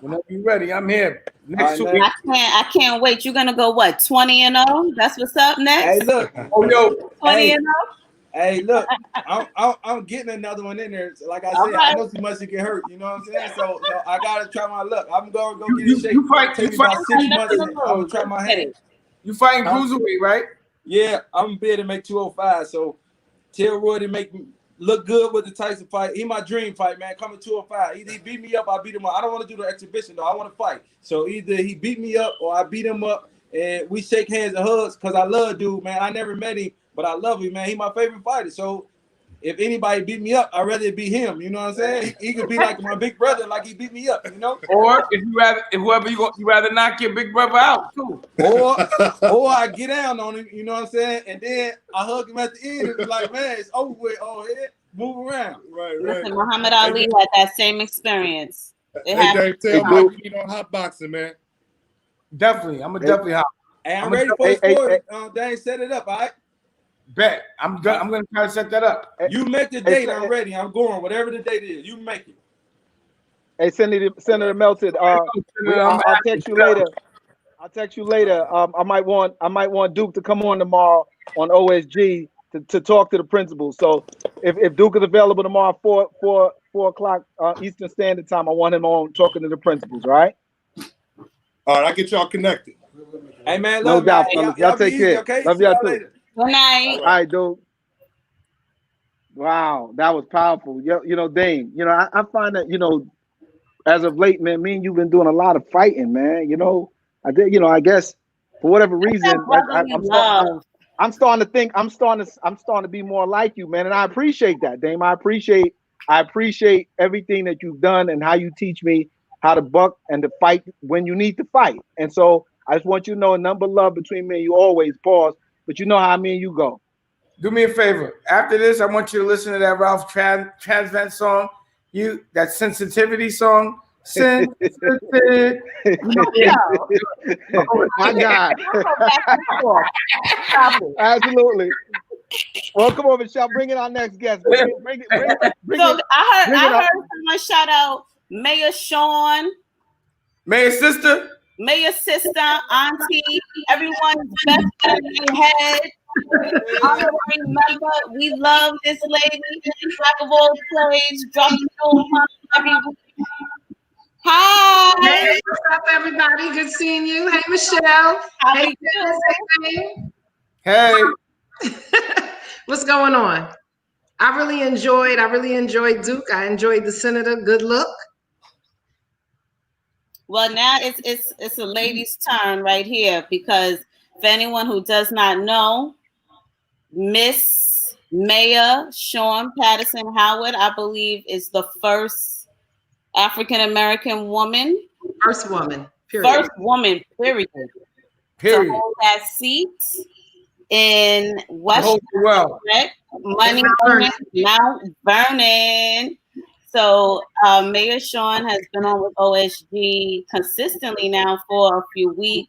Whenever you're ready, I'm here. Next week. I can't wait. You're gonna go what? 20-0? That's what's up next. Hey, look. 20-0. Hey, look. I'm getting another one in there. Like I said, I know too much to get hurt. You know what I'm saying? So I gotta try my luck. I'm gonna go get in shape. Take me about 6 months. I'm gonna try my hand. You fighting cruiserweight, right? Yeah, I'm bid to make 205. So tell Roy to make me look good with the Tyson fight. He my dream fight, man. Coming 205. Either he beat me up, I beat him up. I don't want to do the exhibition though. I want to fight. So either he beat me up or I beat him up, and we shake hands and hugs because I love dude, man. I never met him, but I love him, man. He my favorite fighter. So if anybody beat me up, I'd rather it be him. You know what I'm saying? He could be like my big brother, like he beat me up. You know. Or if you rather knock your big brother out too. Or I get down on him. You know what I'm saying? And then I hug him at the end and be like, man, it's over with. Oh, yeah. Move around. Right. Listen, Muhammad Ali had that same experience. Dave, tell me what you need on hot boxing, man. Definitely. I'm definitely hot. Hey, I'm ready for a story. Dave, set it up, all right? Bet. I'm gonna try to set that up. You make the date, I'm ready. I'm going. Whatever the date is, you make it. Hey, Senator Melton, I'll text you later. I might want Duke to come on tomorrow on OSG to talk to the principals. So if Duke is available tomorrow 4 o'clock Eastern Standard Time, I want him on talking to the principals. Right? All right, I get y'all connected. Hey man, no doubt, fellas. Y'all take care. Okay? Love y'all too. Good night. All right, Duke. Wow, that was powerful. You know, Dame. You know, I find that, you know, as of late, man, me and you've been doing a lot of fighting, man. You know, I guess for whatever reason, I'm starting to be more like you, man, and I appreciate that, Dame. I appreciate everything that you've done and how you teach me how to buck and to fight when you need to fight. And so I just want you to know, a number of love between me and you always. Pause, but you know how me and you go. Do me a favor. After this, I want you to listen to that Ralph Transvent song. That sensitivity song. Sensitive. My God. Absolutely. Well, come over, Shell. Bring in our next guest. Bring I heard someone shout out Mayor Sean, Mayor's sister, Auntie, everyone's best friend in their head. I remember we love this lady. Jack of all trades, dropping every week. Hi. Hey, what's up, everybody? Good seeing you. Hey, Michelle. Hey, Hey. What's going on? I really enjoyed Duke. I enjoyed the senator. Good look. Well, now it's a lady's turn right here, because for anyone who does not know, Miss Mayor Sean Patterson Howard, I believe, is the first African-American woman. First woman, period. To hold that seat in West Money Mount Vernon. So Mayor Sean has been on with OSG consistently now for a few weeks.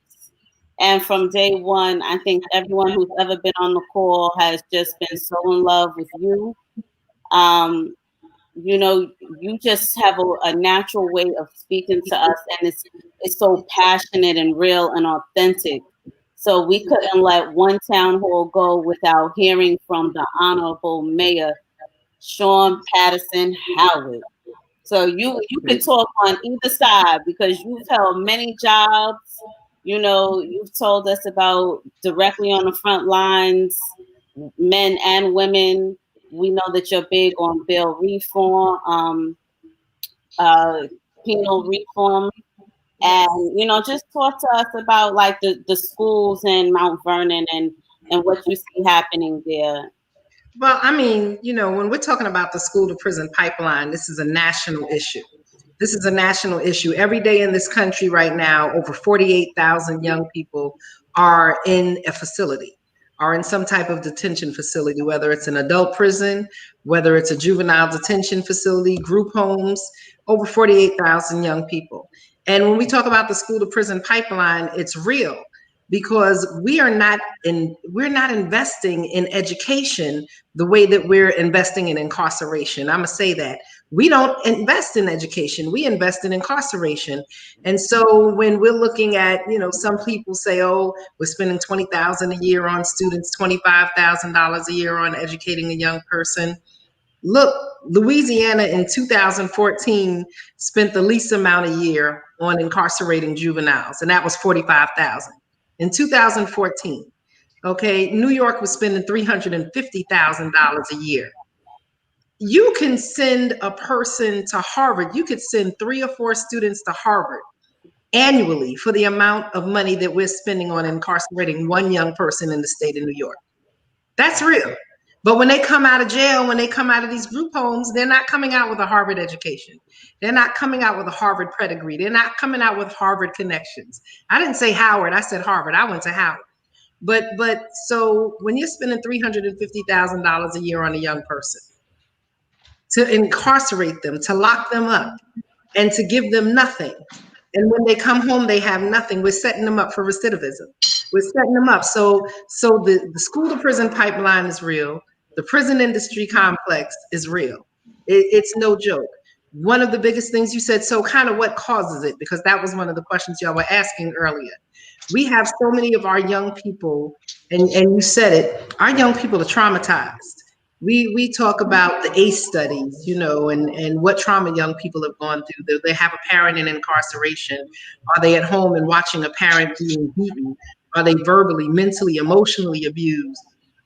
And from day one, I think everyone who's ever been on the call has just been so in love with you. You know, you just have a natural way of speaking to us, and it's so passionate and real and authentic. So we couldn't let one town hall go without hearing from the Honorable Mayor Sean Patterson Howard. So you could talk on either side because you've held many jobs. You know, you've told us about directly on the front lines, men and women. We know that you're big on bail reform, penal reform, and you know, just talk to us about like the schools in Mount Vernon and what you see happening there. Well, I mean, you know, when we're talking about the school to prison pipeline, this is a national issue. This is a national issue. Every day in this country right now, over 48,000 young people are in a facility, are in some type of detention facility, whether it's an adult prison, whether it's a juvenile detention facility, group homes, over 48,000 young people. And when we talk about the school to prison pipeline, it's real because we're not investing in education the way that we're investing in incarceration. I'm gonna say that. We don't invest in education, we invest in incarceration. And so when we're looking at, you know, some people say, oh, we're spending $20,000 a year on students, $25,000 a year on educating a young person. Look, Louisiana in 2014 spent the least amount a year on incarcerating juveniles, and that was $45,000 in 2014. Okay, New York was spending $350,000 a year. You can send a person to Harvard. You could send 3 or 4 students to Harvard annually for the amount of money that we're spending on incarcerating one young person in the state of New York. That's real. But when they come out of jail, when they come out of these group homes, they're not coming out with a Harvard education. They're not coming out with a Harvard pedigree. They're not coming out with Harvard connections. I didn't say Howard, I said Harvard. I went to Howard. But so when you're spending $350,000 a year on a young person, to incarcerate them, to lock them up, and to give them nothing. And when they come home, they have nothing. We're setting them up for recidivism. We're setting them up. So the school to prison pipeline is real. The prison industry complex is real. It's no joke. One of the biggest things you said, so kind of what causes it? Because that was one of the questions y'all were asking earlier. We have so many of our young people, and you said it, our young people are traumatized. We talk about the ACE studies, you know, and what trauma young people have gone through. They have a parent in incarceration. Are they at home and watching a parent being beaten? Are they verbally, mentally, emotionally abused?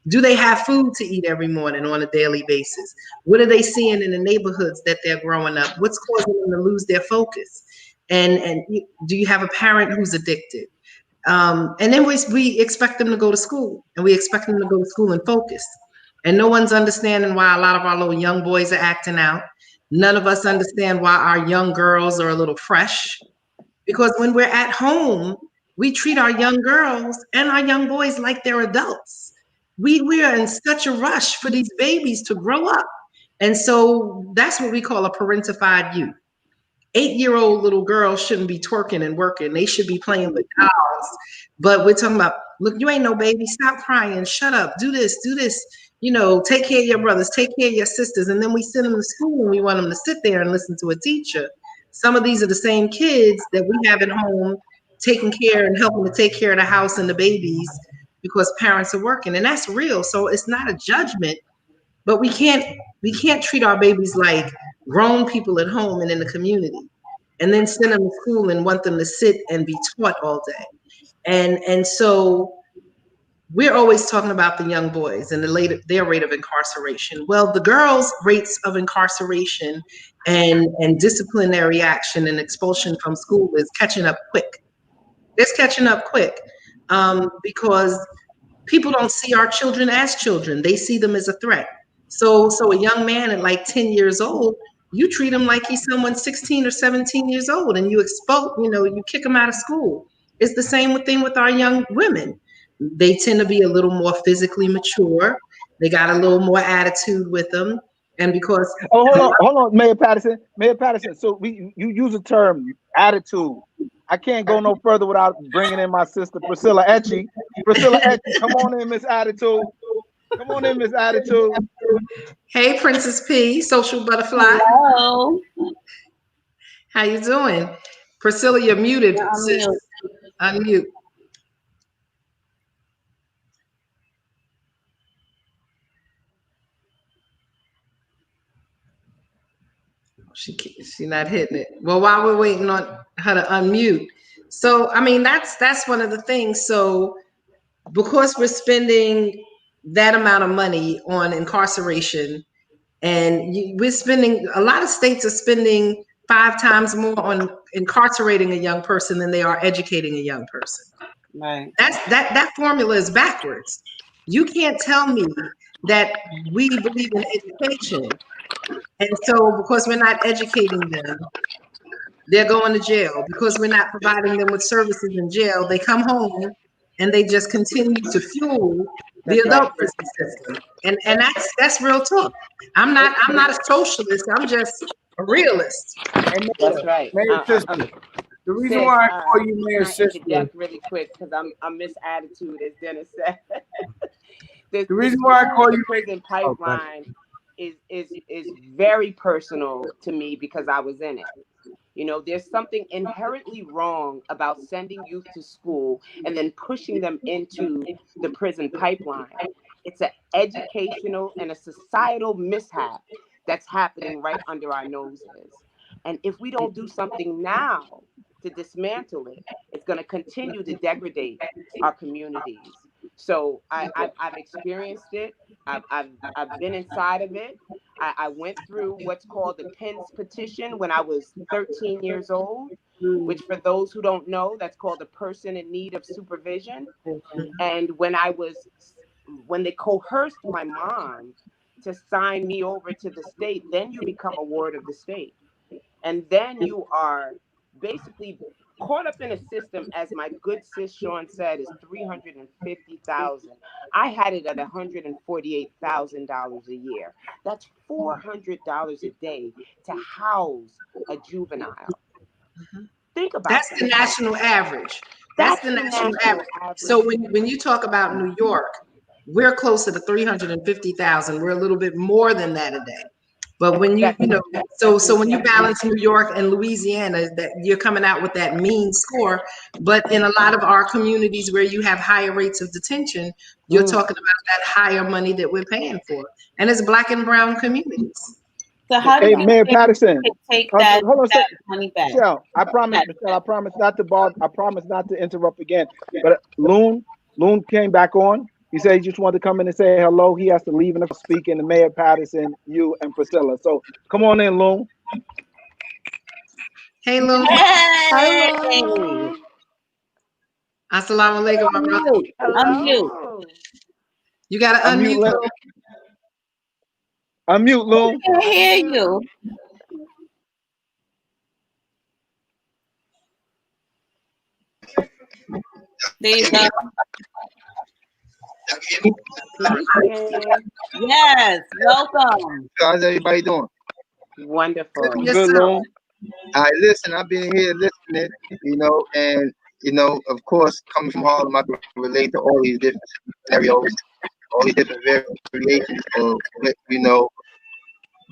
Do they have food to eat every morning on a daily basis? What are they seeing in the neighborhoods that they're growing up? What's causing them to lose their focus? And do you have a parent who's addicted? And then we expect them to go to school, and we expect them to go to school and focus. And no one's understanding why a lot of our little young boys are acting out. None of us understand why our young girls are a little fresh. Because when we're at home, we treat our young girls and our young boys like they're adults. We are in such a rush for these babies to grow up. And so that's what we call a parentified youth. 8-year-old little girls shouldn't be twerking and working. They should be playing with dolls. But we're talking about, look, you ain't no baby. Stop crying. Shut up. Do this. You know, take care of your brothers, take care of your sisters. And then we send them to school and we want them to sit there and listen to a teacher. Some of these are the same kids that we have at home taking care and helping to take care of the house and the babies because parents are working. And that's real. So it's not a judgment, but we can't treat our babies like grown people at home and in the community and then send them to school and want them to sit and be taught all day. And so we're always talking about the young boys and their rate of incarceration. Well, the girls' rates of incarceration and disciplinary action and expulsion from school is catching up quick. It's catching up quick because people don't see our children as children. They see them as a threat. So a young man at like 10 years old, you treat him like he's someone 16 or 17 years old and you kick him out of school. It's the same thing with our young women. They tend to be a little more physically mature. They got a little more attitude with them. And because hold on, Mayor Patterson. So you use the term attitude. I can't go no further without bringing in my sister Priscilla Etchie. Come on in, Miss Attitude. Come on in, Miss Attitude. Hey, Princess P, Social Butterfly. Hello. How you doing? Priscilla, you're muted. Sis. Unmute. She not hitting it. Well, while we're waiting on her to unmute, so I mean that's one of the things. So because we're spending that amount of money on incarceration, and we're spending, a lot of states are spending 5 times more on incarcerating a young person than they are educating a young person. Right. That formula is backwards. You can't tell me that we believe in education, and so because we're not educating them, they're going to jail. Because we're not providing them with services in jail, they come home and they just continue to fuel the adult prison system. And that's real talk. I'm not a socialist. I'm just a realist. And that's right. Mayor Sister. The reason why I call you Mayor Sister. Interject really quick because I'm Miss Attitude, as Dennis said. The reason why I call you prison pipeline is very personal to me because I was in it. You know, there's something inherently wrong about sending youth to school and then pushing them into the prison pipeline. It's an educational and a societal mishap that's happening right under our noses. And if we don't do something now to dismantle it, it's going to continue to degrade our communities. So I've experienced it. I've been inside of it. I went through what's called the PENS petition when I was 13 years old, which for those who don't know, that's called a person in need of supervision. And when they coerced my mom to sign me over to the state, then you become a ward of the state. And then you are basically caught up in a system, as my good sis Sean said, is $350,000. I had it at $148,000 a year. That's $400 a day to house a juvenile. Think about that's the national average. That's the national average. So when you talk about New York, we're closer to 350,000. We're a little bit more than that a day. But when you know, so when you balance New York and Louisiana, that you're coming out with that mean score. But in a lot of our communities where you have higher rates of detention, you're talking about that higher money that we're paying for, and it's Black and brown communities. So how do you Mayor Patterson, take that, hold on a second. money back? Michelle, I promise not to bother. I promise not to interrupt again. But Loon came back on. He said he just wanted to come in and say hello. He has to leave and speak in the Mayor Patterson, you, and Priscilla. So come on in, Loon. Hey, Loon. Hey. Assalamu alaikum, my brother. Unmute. You gotta unmute. Unmute, Loon. I can hear you. There you go. Yes, welcome. How's everybody doing? Wonderful. Good, Loon. All right, listen, I've been here listening, and of course, coming from Harlem, I can relate to all these different scenarios, all these different variations of,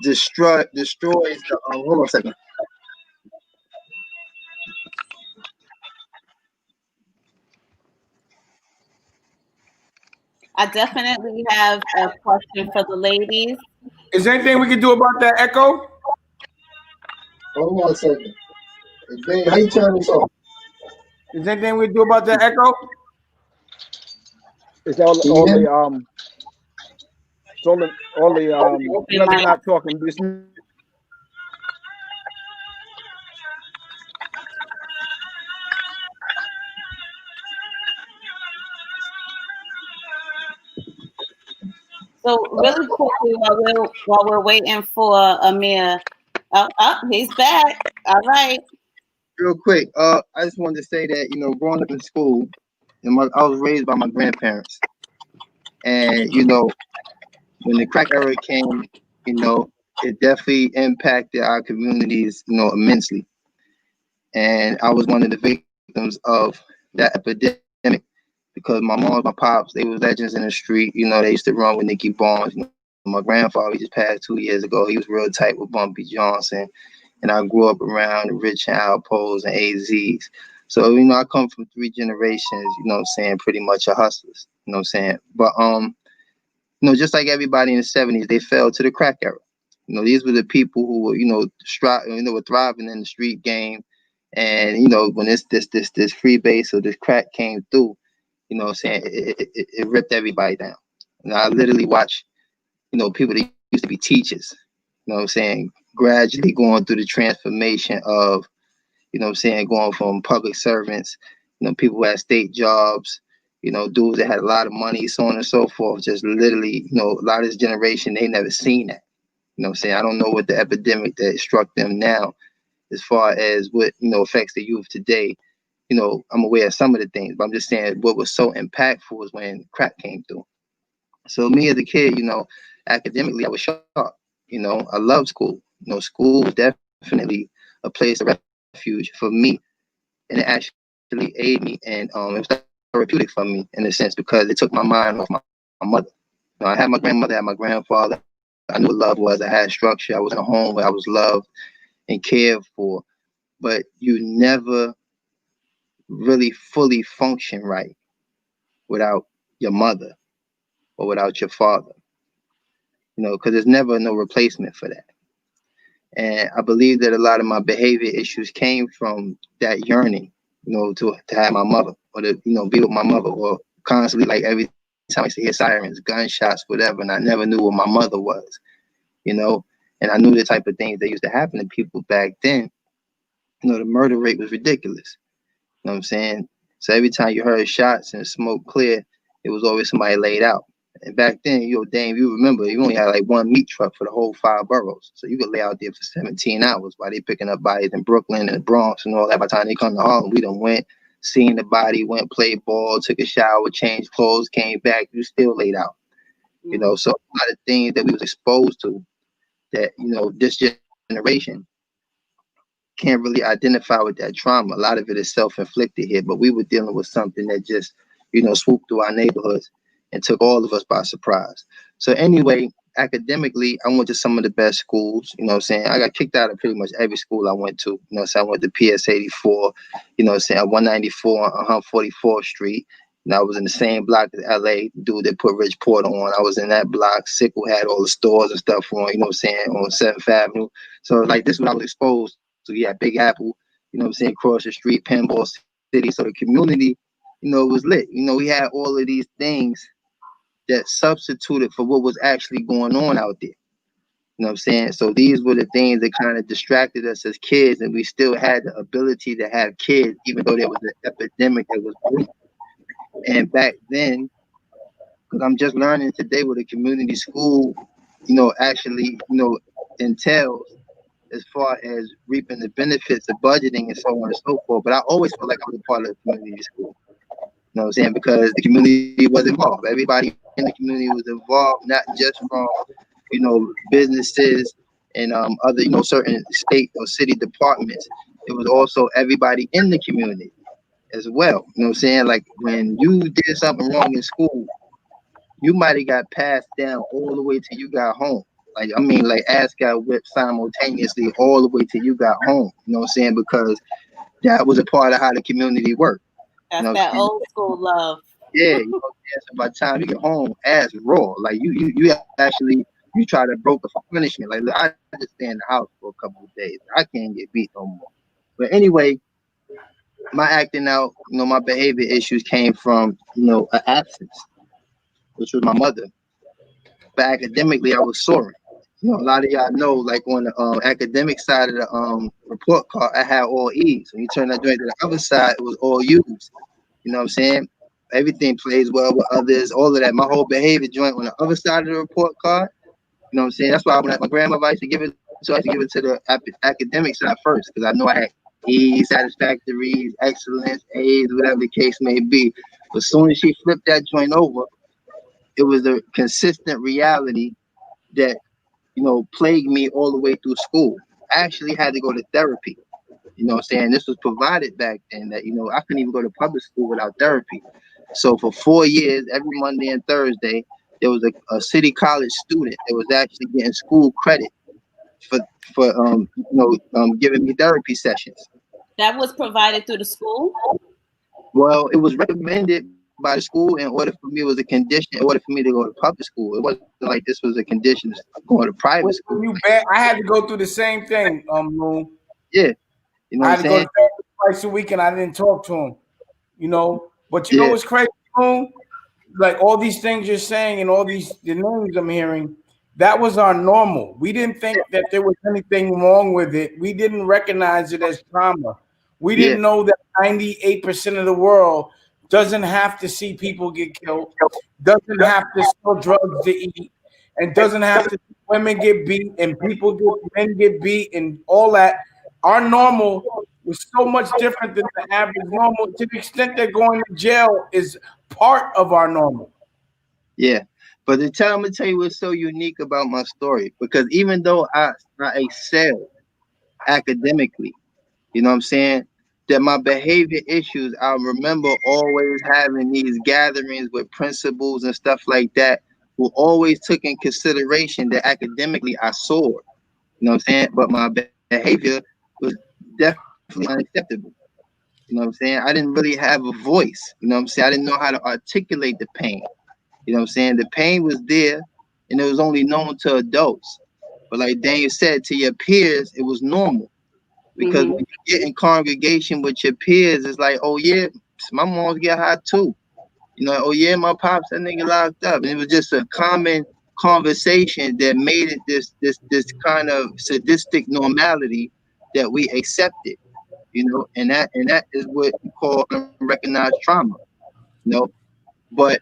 destroys the. Hold on a second. I definitely have a question for the ladies. Is there anything we can do about that echo? Hold on a second. Hey, how you turn this off? Is there anything we can do about that echo? It's all the not talking. So really quickly, while we're waiting for Amir, he's back. All right. Real quick, I just wanted to say that growing up in school, And I was raised by my grandparents, and you know, when the crack era came, you know, it definitely impacted our communities, you know, immensely. And I was one of the victims of that epidemic because my mom, my pops, they were legends in the street. You know, they used to run with Nicky Barnes. You know, my grandfather, he just passed 2 years ago. He was real tight with Bumpy Johnson. And I grew up around the Rich and Alpos and AZs. So, you know, I come from 3 generations, you know what I'm saying, pretty much a hustlers, you know what I'm saying? But you know, just like everybody in the 70s, they fell to the crack era. You know, these were the people who were, you know, were thriving in the street game. And, you know, when this free base or this crack came through, you know what I'm saying, it ripped everybody down. And I literally watched, you know, people that used to be teachers, you know what I'm saying, gradually going through the transformation of, you know what I'm saying, going from public servants, you know, people who had state jobs, you know, dudes that had a lot of money, so on and so forth. Just literally, you know, a lot of this generation, they never seen that. You know what I'm saying? I don't know what the epidemic that struck them now as far as what, you know, affects the youth today. You know, I'm aware of some of the things, but I'm just saying what was so impactful was when crack came through. So me as a kid, you know, academically, I was sharp. You know, I love school. You know, school was definitely a place of refuge for me, and it actually aided me, and it was therapeutic for me in a sense because it took my mind off my mother. You know, I had my grandmother, I had my grandfather. I knew what love was. I had structure. I was in a home where I was loved and cared for. But you never really fully function right without your mother or without your father. You know, because there's never no replacement for that. And I believe that a lot of my behavior issues came from that yearning, you know, to have my mother or to, you know, be with my mother or constantly like every time I used to hear sirens, gunshots, whatever, and I never knew what my mother was, you know, and I knew the type of things that used to happen to people back then. You know, the murder rate was ridiculous. You know what I'm saying? So every time you heard shots and smoke clear, it was always somebody laid out. And back then, you know, Dame, you remember, you only had like one meat truck for the whole 5 boroughs. So you could lay out there for 17 hours while they picking up bodies in Brooklyn and the Bronx and all that. By the time they come to Harlem, we done went, seen the body, went, played ball, took a shower, changed clothes, came back, you still laid out. You know, so a lot of things that we was exposed to that, you know, this generation can't really identify with that trauma. A lot of it is self-inflicted here, but we were dealing with something that just, you know, swooped through our neighborhoods and took all of us by surprise. So anyway, academically, I went to some of the best schools. You know what I'm saying? I got kicked out of pretty much every school I went to. You know what I'm saying? I went to PS 84, you know what I'm saying, 194 on 44th Street. And I was in the same block as LA, dude that put Rich Porter on. I was in that block. Sickle had all the stores and stuff on, you know what I'm saying, on 7th Avenue. So like this is what I was exposed to. Yeah, Big Apple, you know what I'm saying, across the street, Pinball City. So the community, you know, was lit. You know, we had all of these things that substituted for what was actually going on out there. You know what I'm saying? So these were the things that kind of distracted us as kids, and we still had the ability to have kids, even though there was an epidemic that was brewing. And back then, because I'm just learning today what a community school, you know, actually, you know, entails as far as reaping the benefits of budgeting and so on and so forth. But I always felt like I was a part of the community school. You know what I'm saying? Because the community was involved. Everybody in the community was involved, not just from, you know, businesses and other, you know, certain state or city departments. It was also everybody in the community as well. You know what I'm saying? Like when you did something wrong in school, you might have got passed down all the way till you got home. Like, I mean, like ass got whipped simultaneously all the way till you got home. You know what I'm saying? Because that was a part of how the community worked. That's you know that old school love. Yeah, you know what I'm saying? So by the time you get home, ass raw. Like you actually, you try to broker for punishment. Like, look, I just stay in the house for a couple of days. I can't get beat no more. But anyway, my acting out, you know, my behavior issues came from, you know, an absence, which was my mother. But academically, I was soaring. You know, a lot of y'all know, like on the academic side of the report card, I had all E's. When you turn that joint to the other side, it was all U's. You know what I'm saying? Everything plays well with others, all of that. My whole behavior joint on the other side of the report card. You know what I'm saying? That's why when my grandmother used to give it, so I used to give it to the academic side first, because I know I had E's, satisfactories, excellence, A's, whatever the case may be. But as soon as she flipped that joint over, it was a consistent reality that, plagued me all the way through school. I actually had to go to therapy. You know what I'm saying? This was provided back then that, I couldn't even go to public school without therapy. So for 4 years, every Monday and Thursday, there was a city college student that was actually getting school credit for giving me therapy sessions. That was provided through the school? Well, it was recommended by the school in order for me, it was a condition in order for me to go to public school. It wasn't like this was a condition to going to private school. I had to go through the same thing, Moon. Yeah. You know I what had I'm to saying? go to therapy twice a week and I didn't talk to him. But you know what's crazy, Moon? Like all these things you're saying and all the names I'm hearing, that was our normal. We didn't think that there was anything wrong with it. We didn't recognize it as trauma. We didn't know that 98% of the world doesn't have to see people get killed, doesn't have to sell drugs to eat, and doesn't have to see women get beat and men get beat and all that. Our normal was so much different than the average normal to the extent that going to jail is part of our normal. Yeah. But I'm gonna tell you what's so unique about my story, because even though I excelled academically, you know what I'm saying, that my behavior issues, I remember always having these gatherings with principals and stuff like that, who always took in consideration that academically I soared. You know what I'm saying? But my behavior was definitely unacceptable. You know what I'm saying? I didn't really have a voice. You know what I'm saying? I didn't know how to articulate the pain. You know what I'm saying? The pain was there, and it was only known to adults. But like Daniel said, to your peers, it was normal. Because when you get in congregation with your peers, it's like, oh yeah, my moms get hot too. Oh yeah, my pops, that nigga locked up. And it was just a common conversation that made it this kind of sadistic normality that we accepted. And that is what you call unrecognized trauma. But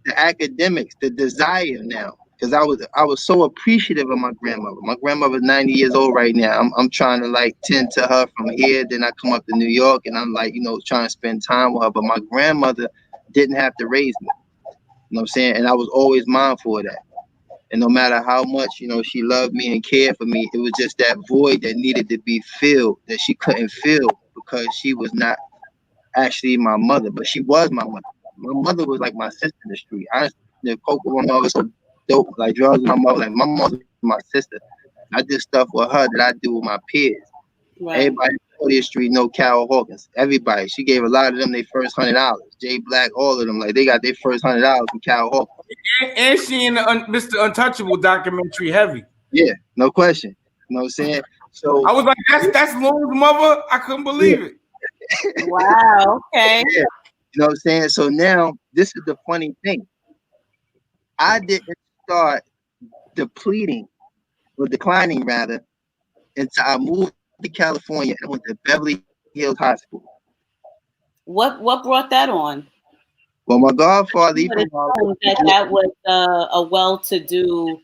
the academics, the desire now, because I was so appreciative of my grandmother. My grandmother's 90 years old right now. I'm trying to like tend to her from here. Then I come up to New York and I'm like, trying to spend time with her. But my grandmother didn't have to raise me. You know what I'm saying? And I was always mindful of that. And no matter how much, she loved me and cared for me, it was just that void that needed to be filled that she couldn't fill because she was not actually my mother, but she was my mother. My mother was like my sister in the street. Honestly, the coke with my mother was so dope, like drugs with my mother. Like my mother was my sister. I did stuff with her that I do with my peers. Right. Everybody on 40th Street know Carol Hawkins. Everybody. She gave a lot of them their first $100. Jay Black, all of them, like they got their first $100 from Carol Hawkins. And she in the Mr. Untouchable documentary heavy. Yeah, no question. You know what I'm saying? So I was like, that's Loon's mother. I couldn't believe it. Wow. Okay. Yeah. You know what I'm saying? So now this is the funny thing. I didn't start declining rather, until I moved to California and went to Beverly Hills High School. What brought that on? Well, my godfather, that was a well-to-do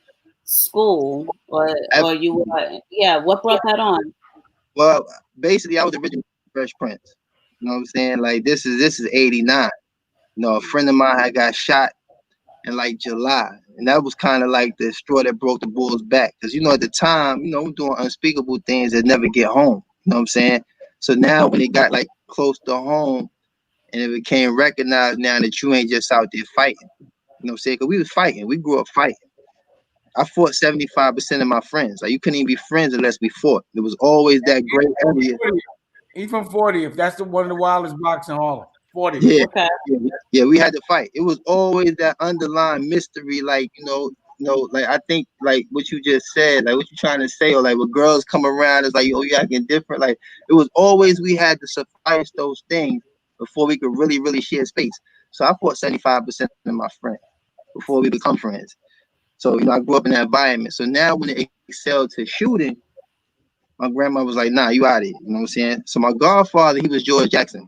school, or you were, what brought that on? Well, basically, I was the original Fresh Prince. You know what I'm saying? Like this is 89. A friend of mine had got shot in like July, and that was kind of like the straw that broke the bull's back. Because at the time, I'm doing unspeakable things that never get home. You know what I'm saying? So now when it got like close to home, and it became recognized now that you ain't just out there fighting. You know what I'm saying? Because we was fighting. We grew up fighting. I fought 75% of my friends. Like you couldn't even be friends unless we fought. There was always that great area. He's from 40th. That's one of the wildest blocks in Harlem. 40th. Yeah, okay. Yeah, we had to fight. It was always that underlying mystery, like like I think like what you just said, like what you trying to say, or like when girls come around, it's like, oh, you acting different. Like it was always we had to suffice those things before we could really, really share space. So I fought 75% of my friends before we become friends. So I grew up in that environment. So now when it excelled to shooting, my grandma was like, nah, you out of here. You know what I'm saying? So my godfather, he was George Jackson.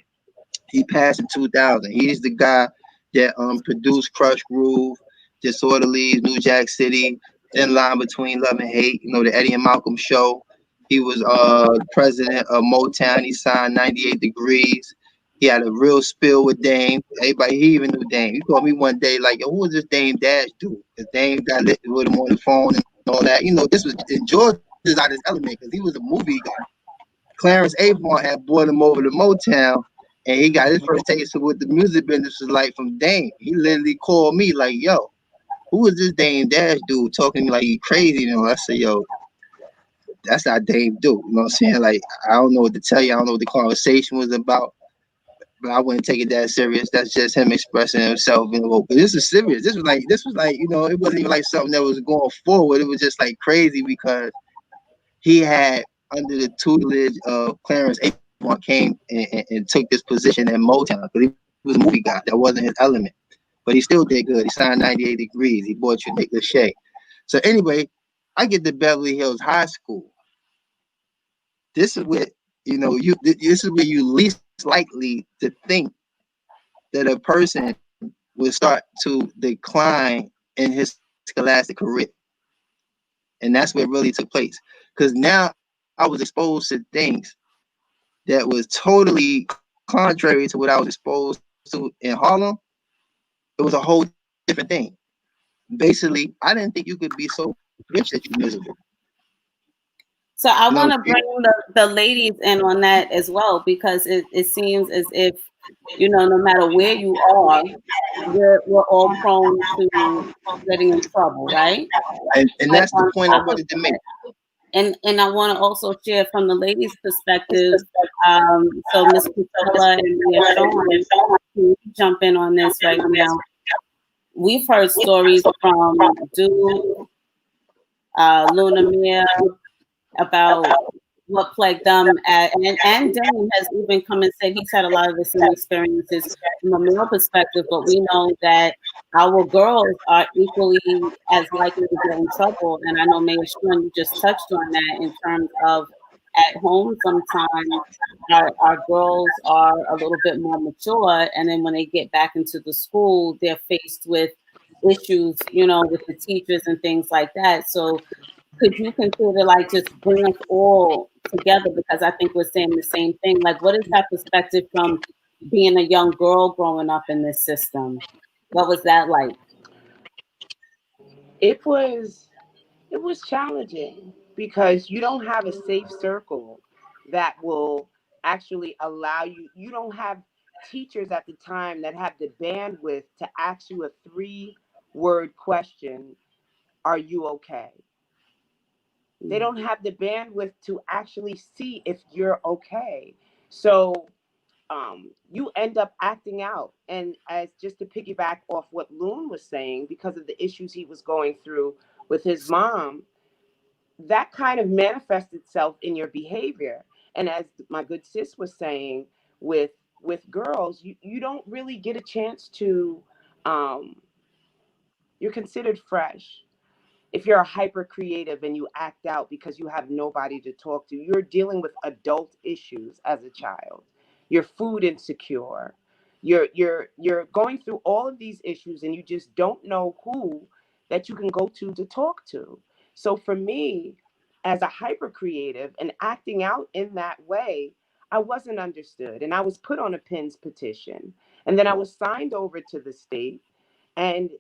He passed in 2000. He's the guy that produced Crush Groove, Disorderlies, New Jack City, Thin Line Between Love and Hate, the Eddie and Malcolm show. He was president of Motown. He signed 98 Degrees. He had a real spill with Dame. Everybody, he even knew Dame. He called me one day like, "Yo, who was this Dame Dash dude?" Because Dame got lit with him on the phone and all that. This was in George is out his element because he was a movie guy. Clarence Avon had brought him over to Motown, and he got his first taste of what the music business was like from Dame. He literally called me like, "Yo, who is this Dame Dash dude talking to me like he crazy?" I said, "Yo, that's not Dame do." You know what I'm saying? Like, I don't know what to tell you. I don't know what the conversation was about, but I wouldn't take it that serious. That's just him expressing himself. But this is serious. This was like, it wasn't even like something that was going forward. It was just like crazy because he had under the tutelage of Clarence Avon came and took this position in Motown because he was a movie guy. That wasn't his element, but he still did good. He signed 98 Degrees. He bought you Nick Lachey. So anyway, I get to Beverly Hills High School. This is where this is where you least likely to think that a person would start to decline in his scholastic career. And that's what really took place. Because now I was exposed to things that was totally contrary to what I was exposed to in Harlem. It was a whole different thing. Basically, I didn't think you could be so rich that you're miserable. So I want to bring the ladies in on that as well, because it seems as if, no matter where you are, we're all prone to getting in trouble, right? And that's the point I wanted to make. And I want to also share from the ladies' perspective. So Ms. Priscilla and Mia Sean, can you jump in on this right now? We've heard stories from Duke, Luna Mia, about what plagued them, and Dane has even come and said he's had a lot of the same experiences from a male perspective, but we know that our girls are equally as likely to get in trouble. And I know Mayor Sean, you just touched on that in terms of at home sometimes our girls are a little bit more mature, and then when they get back into the school, they're faced with issues, with the teachers and things like that. So could you consider just bring us all together, because I think we're saying the same thing. Like, what is that perspective from being a young girl growing up in this system? What was that like? It was challenging because you don't have a safe circle that will actually allow you. You don't have teachers at the time that have the bandwidth to ask you a 3-word question: are you okay? They don't have the bandwidth to actually see if you're okay. So you end up acting out. And as just to piggyback off what Loon was saying, because of the issues he was going through with his mom, that kind of manifests itself in your behavior. And as my good sis was saying, with girls, you don't really get a chance to, you're considered fresh. If you're a hyper creative and you act out because you have nobody to talk to, you're dealing with adult issues as a child. You're food insecure. You're going through all of these issues and you just don't know who that you can go to talk to. So for me, as a hyper creative and acting out in that way, I wasn't understood, and I was put on a PINS petition, and then I was signed over to the state. And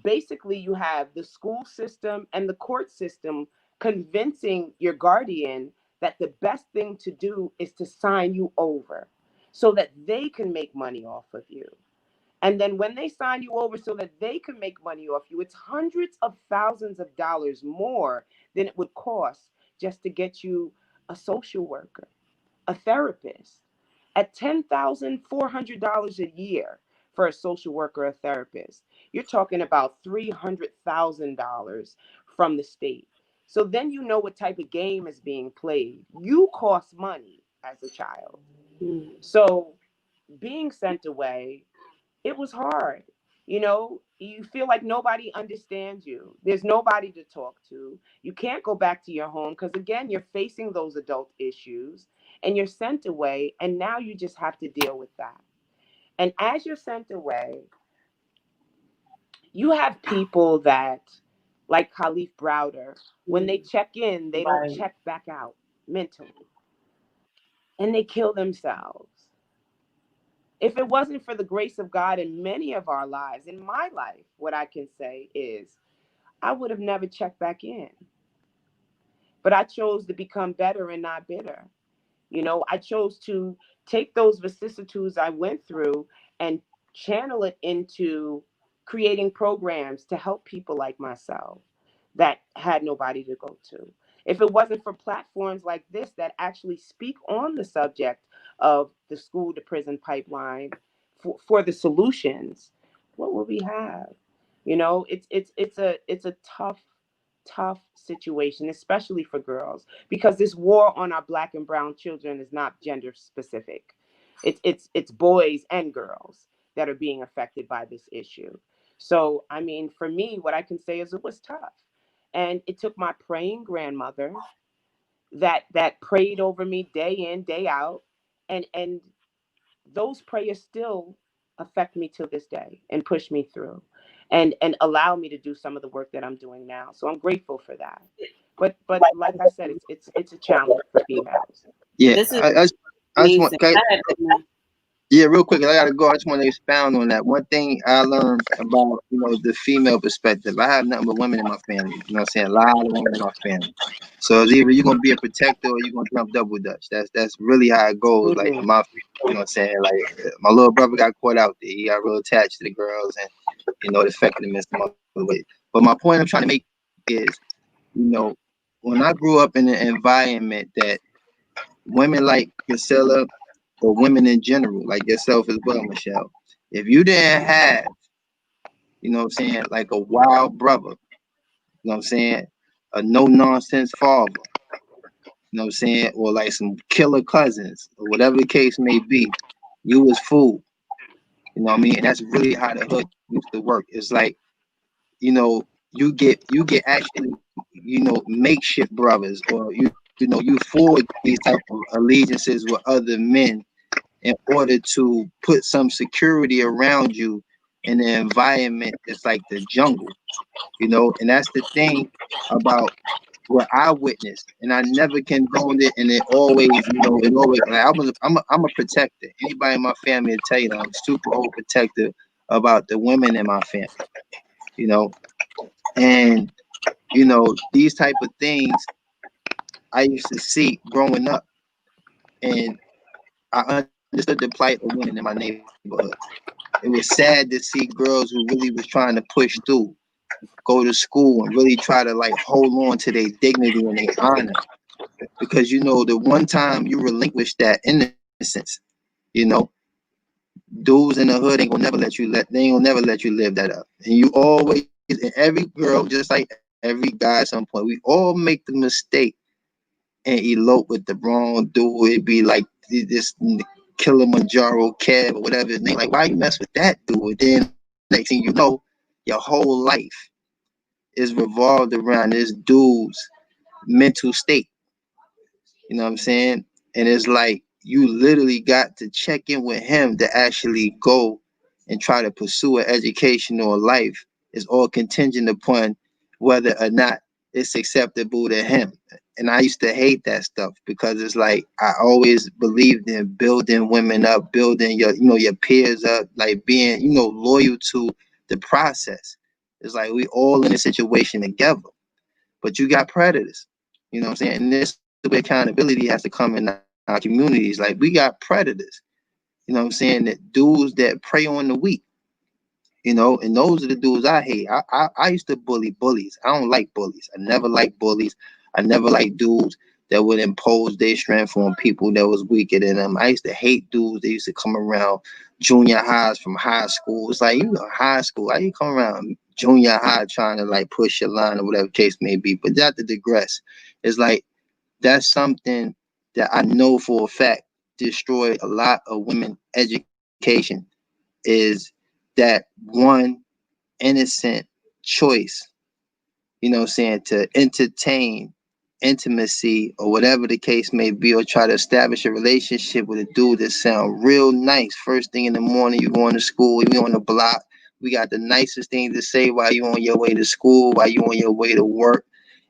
basically you have the school system and the court system convincing your guardian that the best thing to do is to sign you over so that they can make money off of you. And then when they sign you over so that they can make money off you, it's hundreds of thousands of dollars more than it would cost just to get you a social worker, a therapist, at $10,400 a year for a social worker or therapist. You're talking about $300,000 from the state. So then you know what type of game is being played. You cost money as a child. So being sent away, it was hard. You feel like nobody understands you. There's nobody to talk to. You can't go back to your home because, again, you're facing those adult issues and you're sent away. And now you just have to deal with that. And as you're sent away, you have people that, like Khalif Browder, when they check in, they don't check back out mentally. And they kill themselves. If it wasn't for the grace of God in many of our lives, in my life, what I can say is I would have never checked back in. But I chose to become better and not bitter. I chose to take those vicissitudes I went through and channel it into creating programs to help people like myself that had nobody to go to. If it wasn't for platforms like this that actually speak on the subject of the school to prison pipeline for the solutions, what would we have? It's a tough situation, especially for girls, because this war on our Black and brown children is not gender specific. It's boys and girls that are being affected by this issue. So, I mean, for me, what I can say is it was tough. And it took my praying grandmother that prayed over me day in, day out. And those prayers still affect me to this day and push me through and allow me to do some of the work that I'm doing now. So I'm grateful for that. But like I said, it's a challenge for females. Yeah, This is I just want, amazing. Go ahead, Edna. yeah, real quick, I gotta go. I just want to expound on that. One thing I learned about, the female perspective. I have nothing but women in my family. You know what I'm saying? A lot of women in my family. So it's either you're gonna be a protector or you're gonna jump double dutch. That's really how it goes. Like in Mm-hmm. my, you know what I'm saying? Like my little brother got caught out there. He got real attached to the girls, and it affected him in some other way. But my point I'm trying to make is, when I grew up in an environment that women like Priscilla, or women in general, like yourself as well, Michelle, if you didn't have, what I'm saying, like a wild brother, what I'm saying, a no nonsense father, what I'm saying, or like some killer cousins, or whatever the case may be, you was fooled. You know what I mean? And that's really how the hood used to work. It's like, you get actually, makeshift brothers, or you forge these type of allegiances with other men in order to put some security around you in an environment that's like the jungle, and that's the thing about what I witnessed, and I never condoned it, and it always like I'm a protector. Anybody in my family will tell you that I'm super overprotective about the women in my family, you know, and these type of things I used to see growing up, and I understood the plight of women in my neighborhood. It was sad to see girls who really was trying to push through, go to school, and really try to like hold on to their dignity and their honor. Because the one time you relinquish that innocence, you know, dudes in the hood ain't gonna never they ain't gonna never let you live that up. And you always, and every girl, just like every guy at some point, we all make the mistake and elope with the wrong dude. It'd be like this Kilimanjaro cab or whatever his name. Like, why you mess with that dude? Then next thing you know, your whole life is revolved around this dude's mental state. You know what I'm saying? And it's like you literally got to check in with him to actually go and try to pursue an education or a life. It's all contingent upon whether or not it's acceptable to him. And I used to hate that stuff because it's like I always believed in building women up, building your peers up, like being loyal to the process. It's like we all in a situation together, but you got predators. You know what I'm saying? And this is where accountability has to come in our communities. Like we got predators. You know what I'm saying? That dudes that prey on the weak. And those are the dudes I hate. I used to bully bullies. I don't like bullies. I never liked bullies. I never liked dudes that would impose their strength on people that was weaker than them. I used to hate dudes that used to come around junior highs from high school. It's like, high school. How you come around junior high trying to like push your line or whatever case may be? But not to digress. It's like that's something that I know for a fact destroyed a lot of women education is that one innocent choice, what I'm saying, to entertain intimacy or whatever the case may be, or try to establish a relationship with a dude that sound real nice. First thing in the morning, you going to school, you on the block. We got the nicest thing to say while you on your way to school, while you on your way to work.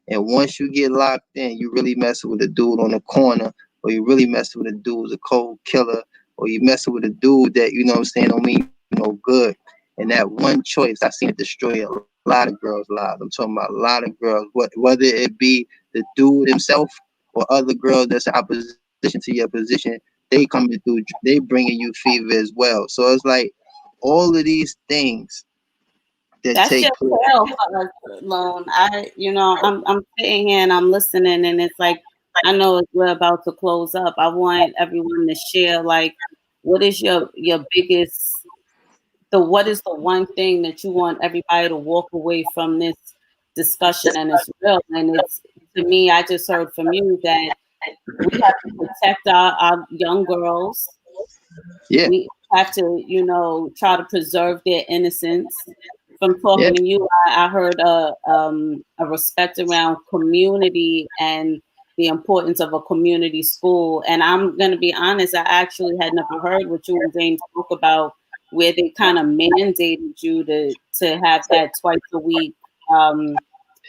And once you get locked in, you really messing with a dude on the corner, or you really messing with a dude who's a cold killer, or you messing with a dude that, you know what I'm saying, don't mean you no good. And that one choice, I seen it destroy a lot of girls' lives. I'm talking about a lot of girls, whether it be the dude himself or other girls that's in opposition to your position, they coming through, they bringing you fever as well. So it's like all of these things that That's take just place. hell for us alone. I'm sitting here and I'm listening, and it's like I know as we're about to close up. I want everyone to share like what is your biggest what is the one thing that you want everybody to walk away from this discussion, and it's real, and it's to me. I just heard from you that we have to protect our young girls. Yeah, We have to, try to preserve their innocence. From yeah, talking to you, I heard a respect around community and the importance of a community school. And I'm going to be honest, I actually had never heard what you and James spoke about, where they kind of mandated you to have that twice a week, like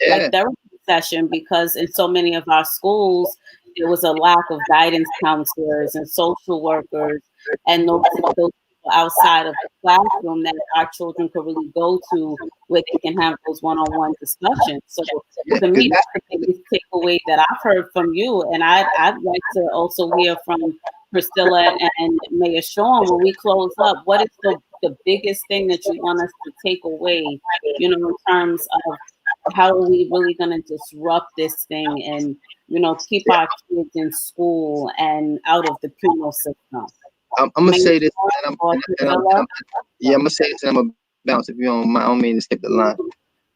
yeah, therapy session, because in so many of our schools, there was a lack of guidance counselors and social workers and those people outside of the classroom that our children could really go to where they can have those one-on-one discussions. So yeah. to me, 'Cause that's the biggest takeaway that I've heard from you. And I'd like to also hear from Priscilla and Mayor Sean when we close up. What is the biggest thing that you want us to take away, in terms of how are we really going to disrupt this thing and, keep our kids in school and out of the penal system? I'm gonna Mayor say this, Sean and or Priscilla? yeah, I'm gonna say this, and I'm gonna bounce if you don't mind. I don't mean to skip the line.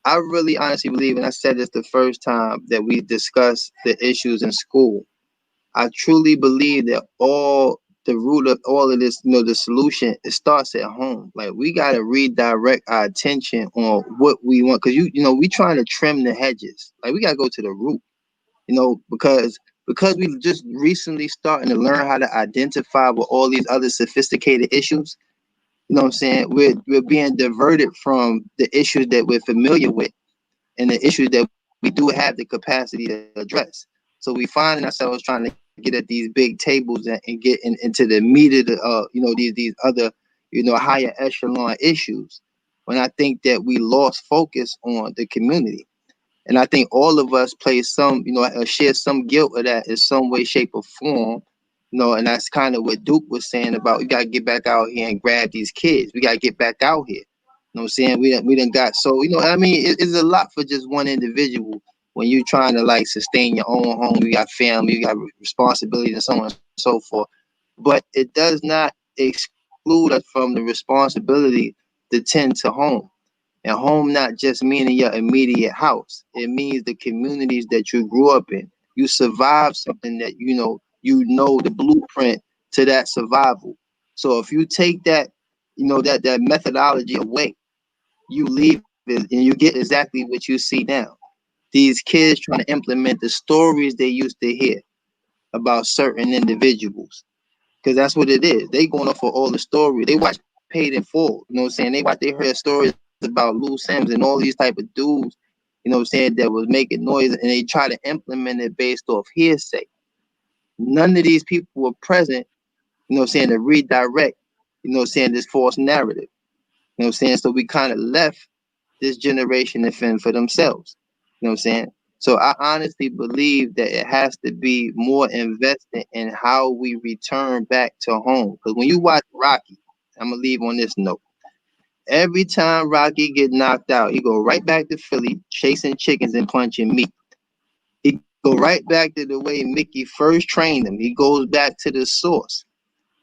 I really honestly believe, and I said this the first time that we discussed the issues in school. I truly believe that all the root of all of this, the solution, it starts at home. Like we gotta redirect our attention on what we want, because we trying to trim the hedges. Like we gotta go to the root. Because we just recently starting to learn how to identify with all these other sophisticated issues. You know what I'm saying? We're being diverted from the issues that we're familiar with and the issues that we do have the capacity to address. So we finding ourselves trying to get at these big tables and get into the meat of the these other higher echelon issues. When I think that we lost focus on the community. And I think all of us play some, share some guilt of that in some way, shape, or form. And that's kind of what Duke was saying about we gotta get back out here and grab these kids. We gotta get back out here. You know what I'm saying? We done got so I mean it's a lot for just one individual when you're trying to like sustain your own home. You got family, you got responsibilities and so on and so forth. But it does not exclude us from the responsibility to tend to home. And home not just meaning your immediate house. It means the communities that you grew up in. You survived something that the blueprint to that survival. So if you take that, that methodology away, you leave it and you get exactly what you see now. These kids trying to implement the stories they used to hear about certain individuals. Because that's what it is. They going off for all the stories. They watch Paid in Full. You know what I'm saying? They heard stories about Lou Sims and all these type of dudes, that was making noise, and they try to implement it based off hearsay. None of these people were present, to redirect, this false narrative. So we kind of left this generation to fend for themselves. You know what I'm saying? So I honestly believe that it has to be more invested in how we return back to home. Because when you watch Rocky, I'm gonna leave on this note. Every time Rocky get knocked out, he go right back to Philly chasing chickens and punching meat. He go right back to the way Mickey first trained him. He goes back to the source.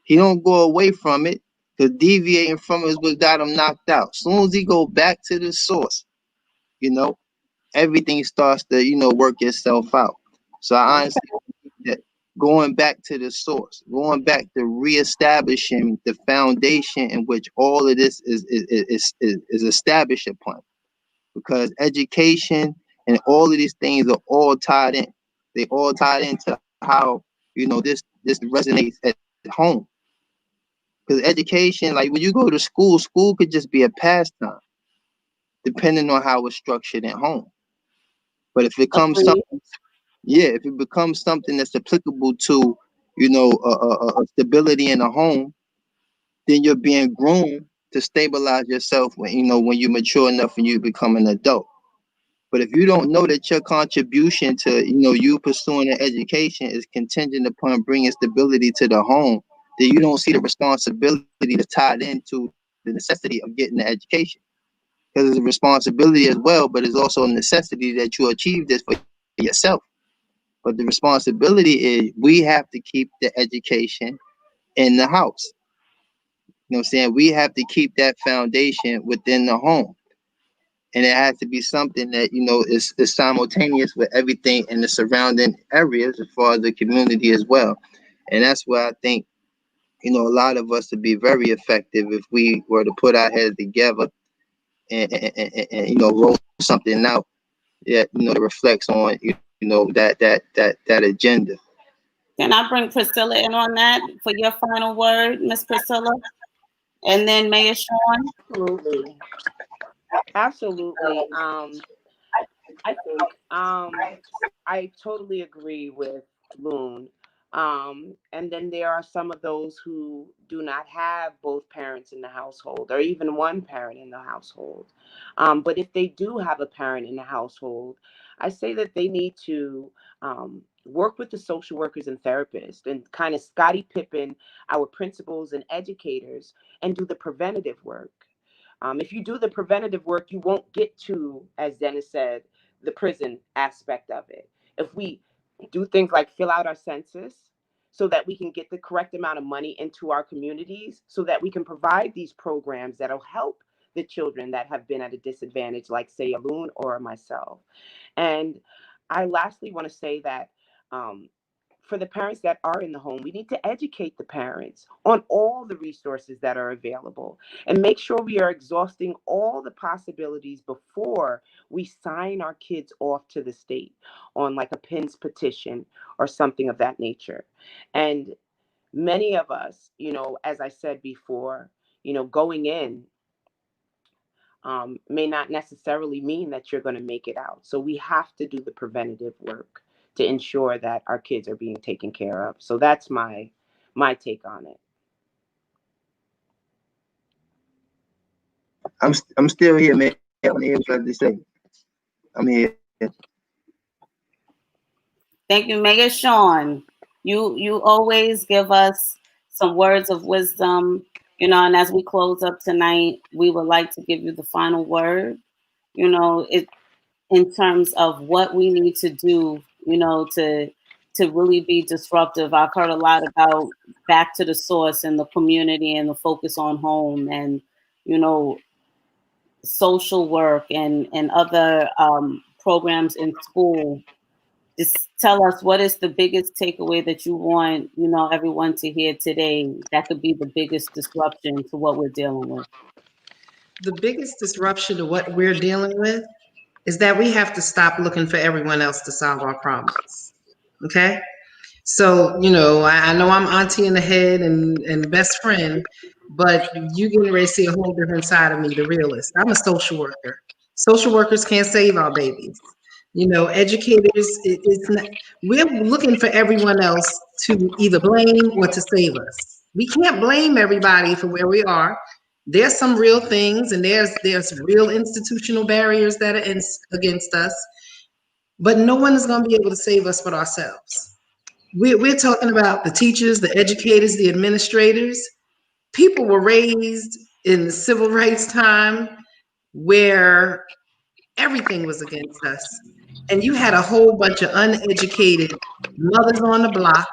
He don't go away from it, because deviating from it is what got him knocked out. As soon as he go back to the source, you know, everything starts to, work itself out. So I honestly think that going back to the source, going back to reestablishing the foundation in which all of this is established upon. Because education and all of these things are all tied in. They all tied into how, this resonates at home. Because education, like when you go to school could just be a pastime, depending on how it's structured at home. But if it becomes Agreed. something, yeah, if it becomes something that's applicable to, stability in a home, then you're being groomed to stabilize yourself when when you mature enough and you become an adult. But if you don't know that your contribution to you pursuing an education is contingent upon bringing stability to the home, then you don't see the responsibility that's tied into the necessity of getting the education. Because it's a responsibility as well, but it's also a necessity that you achieve this for yourself. But the responsibility is we have to keep the education in the house. You know what I'm saying? We have to keep that foundation within the home. And it has to be something that, is simultaneous with everything in the surrounding areas as far as the community as well. And that's where I think, a lot of us would be very effective if we were to put our heads together and roll something out that, reflects on, that agenda. Can I bring Priscilla in on that for your final word, Miss Priscilla? And then Mayor Sean? Absolutely. Absolutely. I think I totally agree with Loon. And then there are some of those who do not have both parents in the household or even one parent in the household. But if they do have a parent in the household, I say that they need to work with the social workers and therapists and kind of Scottie Pippen our principals and educators and do the preventative work. If you do the preventative work, you won't get to, as Dennis said, the prison aspect of it. If we do things like fill out our census so that we can get the correct amount of money into our communities, so that we can provide these programs that'll help the children that have been at a disadvantage, like say Loon or myself. And I lastly want to say that for the parents that are in the home, we need to educate the parents on all the resources that are available and make sure we are exhausting all the possibilities before we sign our kids off to the state on like a PINS petition or something of that nature. And many of us, as I said before, going in may not necessarily mean that you're going to make it out. So we have to do the preventative work to ensure that our kids are being taken care of. So that's my take on it. I'm still here, man. I'm here to say. I'm here. Thank you, Mayor Sean. You always give us some words of wisdom, and as we close up tonight, we would like to give you the final word, in terms of what we need to do, to really be disruptive. I've heard a lot about back to the source and the community and the focus on home and, social work and other programs in school. Just tell us, what is the biggest takeaway that you want, everyone to hear today that could be the biggest disruption to what we're dealing with? The biggest disruption to what we're dealing with is that we have to stop looking for everyone else to solve our problems. Okay? So, I know I'm auntie in the head and best friend, but you getting ready to see a whole different side of me, the realist. I'm a social worker. Social workers can't save our babies. Educators, it's not, we're looking for everyone else to either blame or to save us. We can't blame everybody for where we are. There's some real things, and there's real institutional barriers that are against us, but no one is going to be able to save us but ourselves. We're talking about the teachers, the educators, the administrators. People were raised in the civil rights time where everything was against us. And you had a whole bunch of uneducated mothers on the block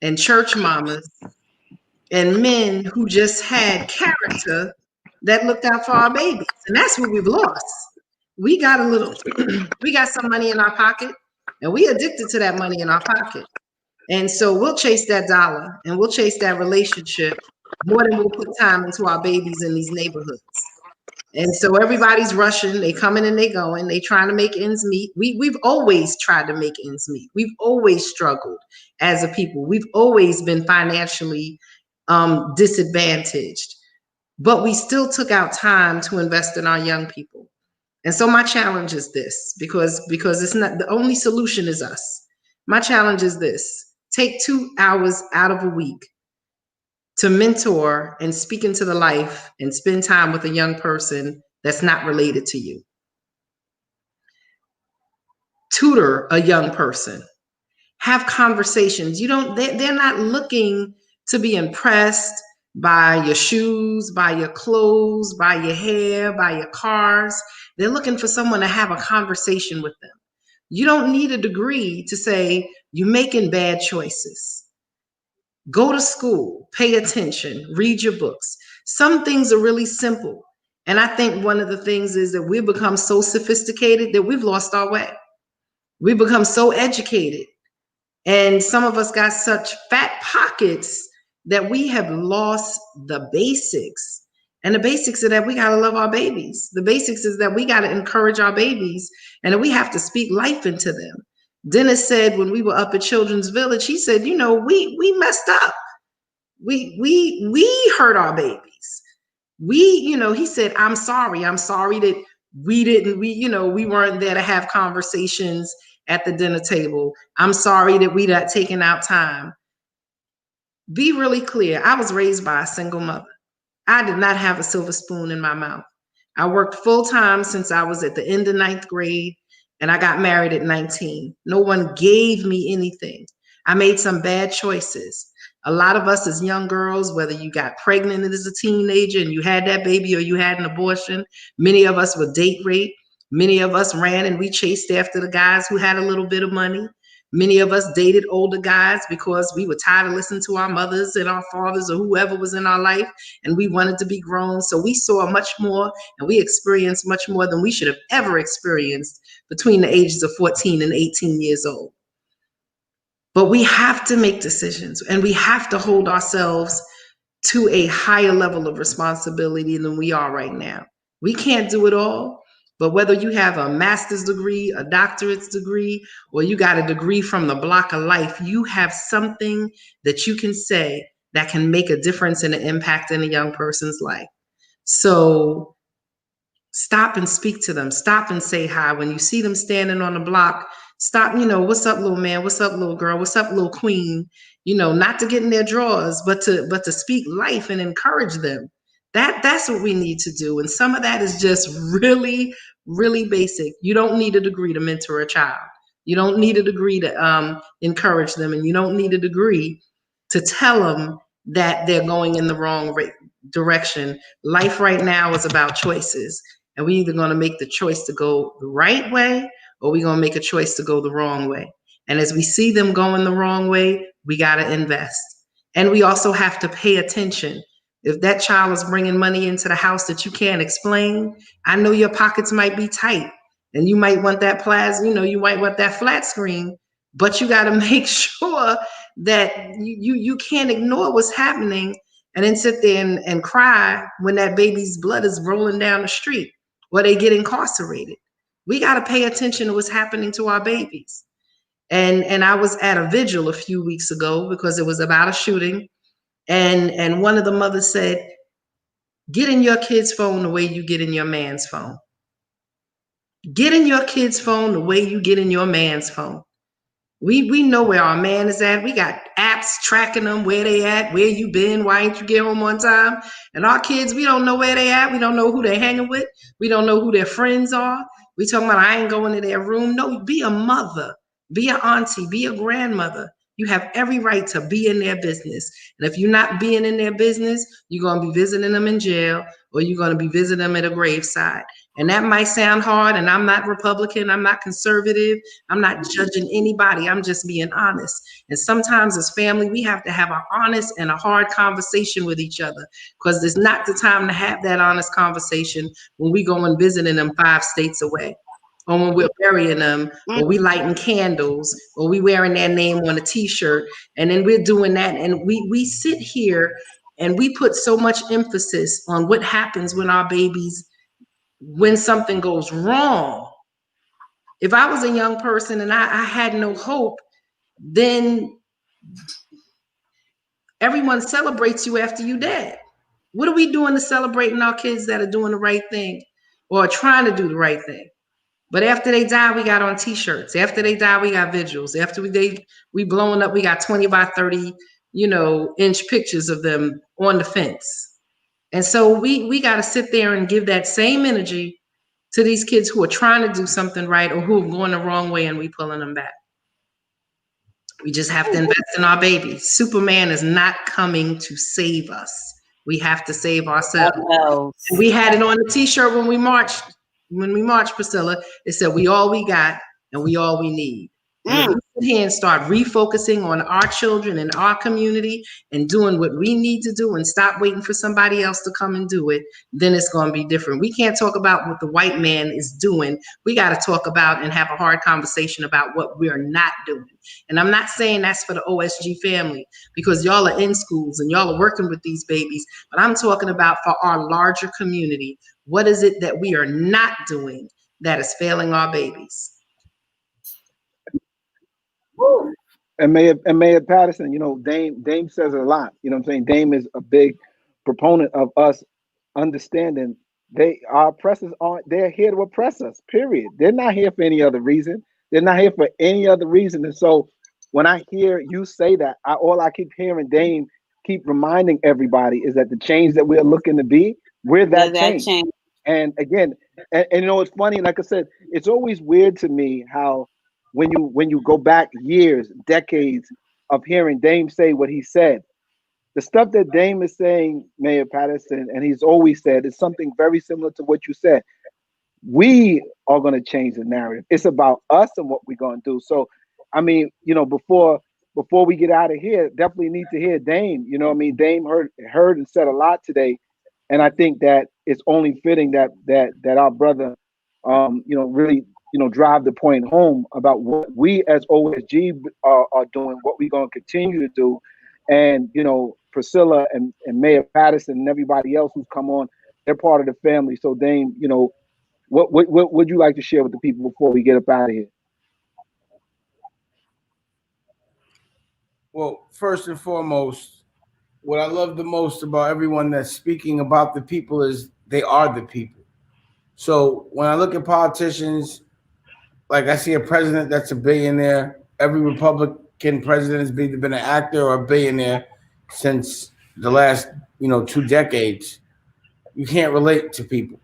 and church mamas and men who just had character that looked out for our babies. And that's what we've lost. We got we got some money in our pocket, and we addicted to that money in our pocket. And so we'll chase that dollar and we'll chase that relationship more than we'll put time into our babies in these neighborhoods. And so everybody's rushing, they coming and they going, they trying to make ends meet. We've always tried to make ends meet. We've always struggled as a people. We've always been financially disadvantaged, but we still took out time to invest in our young people. And so my challenge is this, because it's not, the only solution is us. My challenge is this: take 2 hours out of a week to mentor and speak into the life and spend time with a young person that's not related to you. Tutor a young person. Have conversations. They're not looking to be impressed by your shoes, by your clothes, by your hair, by your cars. They're looking for someone to have a conversation with them. You don't need a degree to say you're making bad choices. Go to school, pay attention, read your books. Some things are really simple. And I think one of the things is that we've become so sophisticated that we've lost our way. We've become so educated. And some of us got such fat pockets that we have lost the basics. And the basics are that we got to love our babies. The basics is that we got to encourage our babies and that we have to speak life into them. Dennis said when we were up at Children's Village, he said, we messed up. We hurt our babies. He said, I'm sorry that we weren't there to have conversations at the dinner table. I'm sorry that we not taking out time. Be really clear. I was raised by a single mother. I did not have a silver spoon in my mouth. I worked full time since I was at the end of 9th grade, and I got married at 19. No one gave me anything. I made some bad choices. A lot of us as young girls, whether you got pregnant as a teenager and you had that baby or you had an abortion, many of us were date raped. Many of us ran and we chased after the guys who had a little bit of money. Many of us dated older guys because we were tired of listening to our mothers and our fathers or whoever was in our life, and we wanted to be grown. So we saw much more and we experienced much more than we should have ever experienced between the ages of 14 and 18 years old. But we have to make decisions and we have to hold ourselves to a higher level of responsibility than we are right now. We can't do it all. But whether you have a master's degree, a doctorate's degree, or you got a degree from the block of life, you have something that you can say that can make a difference and an impact in a young person's life. So stop and speak to them. Stop and say hi. When you see them standing on the block, stop, what's up, little man? What's up, little girl? What's up, little queen? Not to get in their drawers, but to speak life and encourage them. That's what we need to do. And some of that is just really, really basic. You don't need a degree to mentor a child. You don't need a degree to encourage them. And you don't need a degree to tell them that they're going in the wrong direction. Life right now is about choices. And we're either going to make the choice to go the right way or we're going to make a choice to go the wrong way. And as we see them going the wrong way, we got to invest. And we also have to pay attention. If that child is bringing money into the house that you can't explain, I know your pockets might be tight and you might want that you might want that flat screen, but you got to make sure that you can't ignore what's happening and then sit there and cry when that baby's blood is rolling down the street or they get incarcerated. We got to pay attention to what's happening to our babies. And I was at a vigil a few weeks ago because it was about a shooting. And one of the mothers said, get in your kid's phone the way you get in your man's phone. Get in your kid's phone the way you get in your man's phone. We know where our man is at. We got apps tracking them, where they at, where you been, why ain't you get home on time? And our kids, we don't know where they at. We don't know who they're hanging with. We don't know who their friends are. We talking about, I ain't going to their room. No, be a mother, be an auntie, be a grandmother. You have every right to be in their business. And if you're not being in their business, you're going to be visiting them in jail or you're going to be visiting them at a graveside. And that might sound hard, and I'm not Republican, I'm not conservative, I'm not judging anybody, I'm just being honest. And sometimes as family, we have to have an honest and a hard conversation with each other because it's not the time to have that honest conversation when we go and visiting them 5 states away. Or when we're burying them, or we lighting candles, or we wearing their name on a t-shirt, and then we're doing that. And we sit here and we put so much emphasis on what happens when our babies, when something goes wrong. If I was a young person and I had no hope, then everyone celebrates you after you're dead. What are we doing to celebrating our kids that are doing the right thing or trying to do the right thing? But after they die, we got on t-shirts. After they die, we got vigils. After we blowing up, we got 20 by 30, inch pictures of them on the fence. And so we got to sit there and give that same energy to these kids who are trying to do something right or who are going the wrong way, and we pulling them back. We just have to invest in our babies. Superman is not coming to save us. We have to save ourselves. And we had it on the t-shirt when we marched. When we marched, Priscilla, it said, "We all we got and we all we need." And if we sit here and start refocusing on our children and our community and doing what we need to do and stop waiting for somebody else to come and do it, then it's going to be different. We can't talk about what the white man is doing. We got to talk about and have a hard conversation about what we're not doing. And I'm not saying that's for the OSG family, because y'all are in schools and y'all are working with these babies, but I'm talking about for our larger community. What is it that we are not doing that is failing our babies? And Mayor Patterson, you know, Dame says a lot. You know what I'm saying? Dame is a big proponent of us understanding our oppressors they're here to oppress us, period. They're not here for any other reason. They're not here for any other reason. And so when I hear you say that, all I keep hearing Dame keep reminding everybody is that the change that we're looking to be, we're that change. And again, and you know, it's funny, like I said, it's always weird to me how when you go back years, decades of hearing Dame say what he said, the stuff that Dame is saying, Mayor Patterson, and he's always said, is something very similar to what you said. We are going to change the narrative. It's about us and what we're going to do. So, I mean, you know, before we get out of here, definitely need to hear Dame. You know what I mean? Dame heard and said a lot today. And I think that it's only fitting that our brother, you know, really, you know, drive the point home about what we as OSG are doing, what we're going to continue to do. And, you know, Priscilla and Mayor Patterson and everybody else who's come on, they're part of the family. So Dame, you know, what would you like to share with the people before we get up out of here? Well, first and foremost, what I love the most about everyone that's speaking about the people is they are the people. So when I look at politicians, like I see a president that's a billionaire. Every Republican president has either been an actor or a billionaire since the last, you know, 2 decades. You can't relate to people.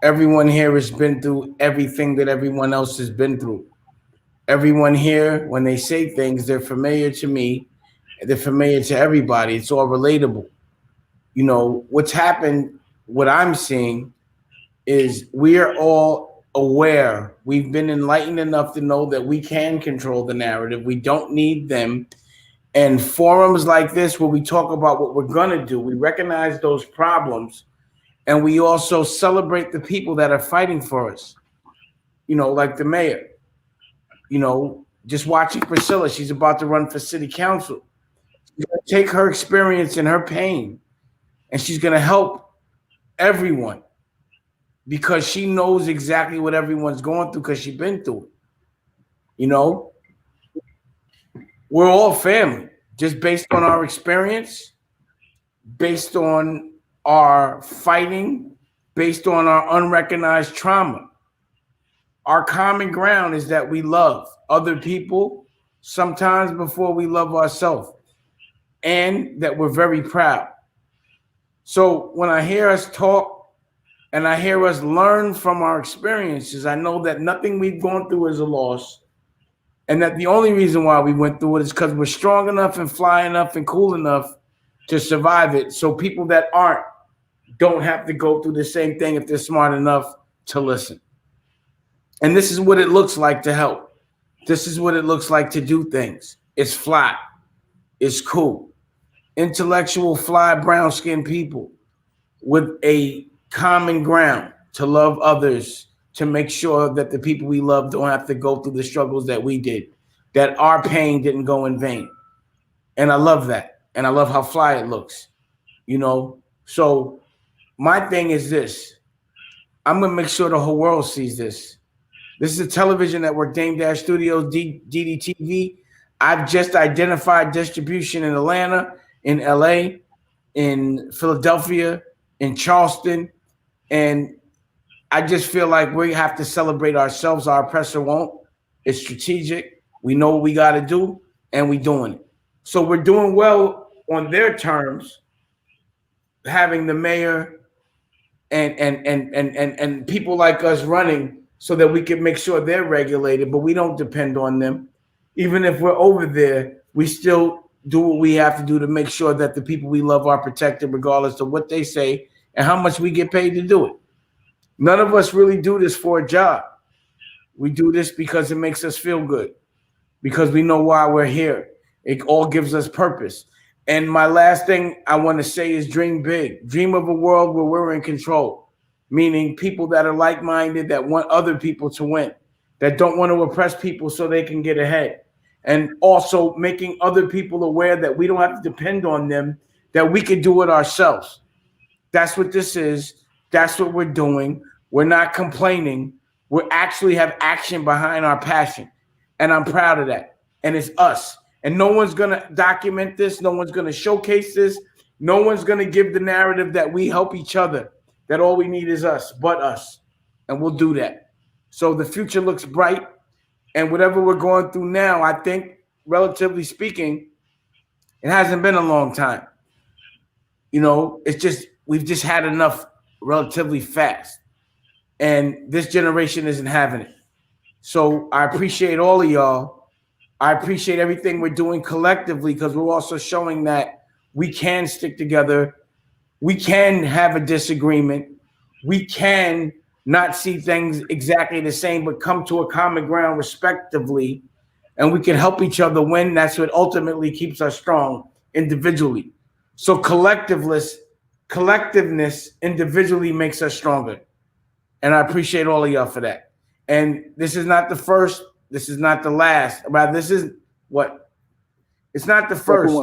Everyone here has been through everything that everyone else has been through. Everyone here, when they say things, they're familiar to me. They're familiar to everybody. It's all relatable. You know, what's happened, what I'm seeing is we are all aware. We've been enlightened enough to know that we can control the narrative. We don't need them. And forums like this, where we talk about what we're going to do, we recognize those problems, and we also celebrate the people that are fighting for us. You know, like the mayor. You know, just watching Priscilla, she's about to run for city council. She's going to take her experience and her pain, and she's going to help everyone because she knows exactly what everyone's going through because she's been through it. You know, we're all family, just based on our experience, based on our fighting, based on our unrecognized trauma. Our common ground is that we love other people sometimes before we love ourselves, and that we're very proud. So when I hear us talk and I hear us learn from our experiences, I know that nothing we've gone through is a loss, and that the only reason why we went through it is because we're strong enough and fly enough and cool enough to survive it. So people that aren't don't have to go through the same thing if they're smart enough to listen. And this is what it looks like to help. This is what it looks like to do things. It's flat. It's cool. Intellectual, fly, brown-skinned people with a common ground to love others, to make sure that the people we love don't have to go through the struggles that we did, that our pain didn't go in vain. And I love that. And I love how fly it looks, you know? So my thing is this. I'm going to make sure the whole world sees this. This is a television network, Dame Dash Studios, DDTV. I've just identified distribution in Atlanta, in LA, in Philadelphia, in Charleston. And I just feel like we have to celebrate ourselves. Our oppressor won't. It's strategic. We know what we got to do, and we're doing it. So we're doing well on their terms, having the mayor and people like us running so that we can make sure they're regulated, but we don't depend on them. Even if we're over there, we still do what we have to do to make sure that the people we love are protected, regardless of what they say and how much we get paid to do it. None of us really do this for a job. We do this because it makes us feel good, because we know why we're here. It all gives us purpose. And my last thing I want to say is dream big. Dream of a world where we're in control, meaning people that are like-minded, that want other people to win, that don't want to oppress people so they can get ahead. And also making other people aware that we don't have to depend on them, that we can do it ourselves. That's what this is. That's what we're doing. We're not complaining. We actually have action behind our passion. And I'm proud of that. And it's us. And no one's going to document this. No one's going to showcase this. No one's going to give the narrative that we help each other, that all we need is us, but us. And we'll do that. So the future looks bright. And whatever we're going through now, I think, relatively speaking, it hasn't been a long time. You know, it's just, we've just had enough relatively fast. And this generation isn't having it. So I appreciate all of y'all. I appreciate everything we're doing collectively, because we're also showing that we can stick together. We can have a disagreement. We can not see things exactly the same, but come to a common ground respectively. And we can help each other win. That's what ultimately keeps us strong individually. So collectiveness individually makes us stronger. And I appreciate all of y'all for that. And this is not the first. This is not the last. This is what? It's not the first.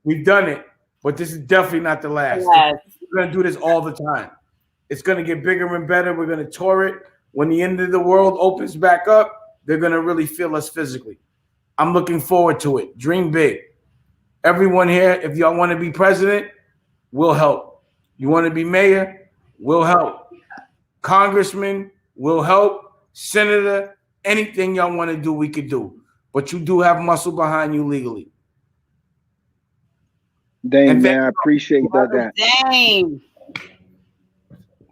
We've done it, but this is definitely not the last. Yes. We're going to do this all the time. It's going to get bigger and better. We're going to tour it. When the end of the world opens back up, they're going to really feel us physically. I'm looking forward to it. Dream big. Everyone here, if y'all want to be president, we'll help. You want to be mayor? We'll help. Congressman, we'll help. Senator, anything y'all want to do, we could do. But you do have muscle behind you legally. Dame, man, I appreciate that.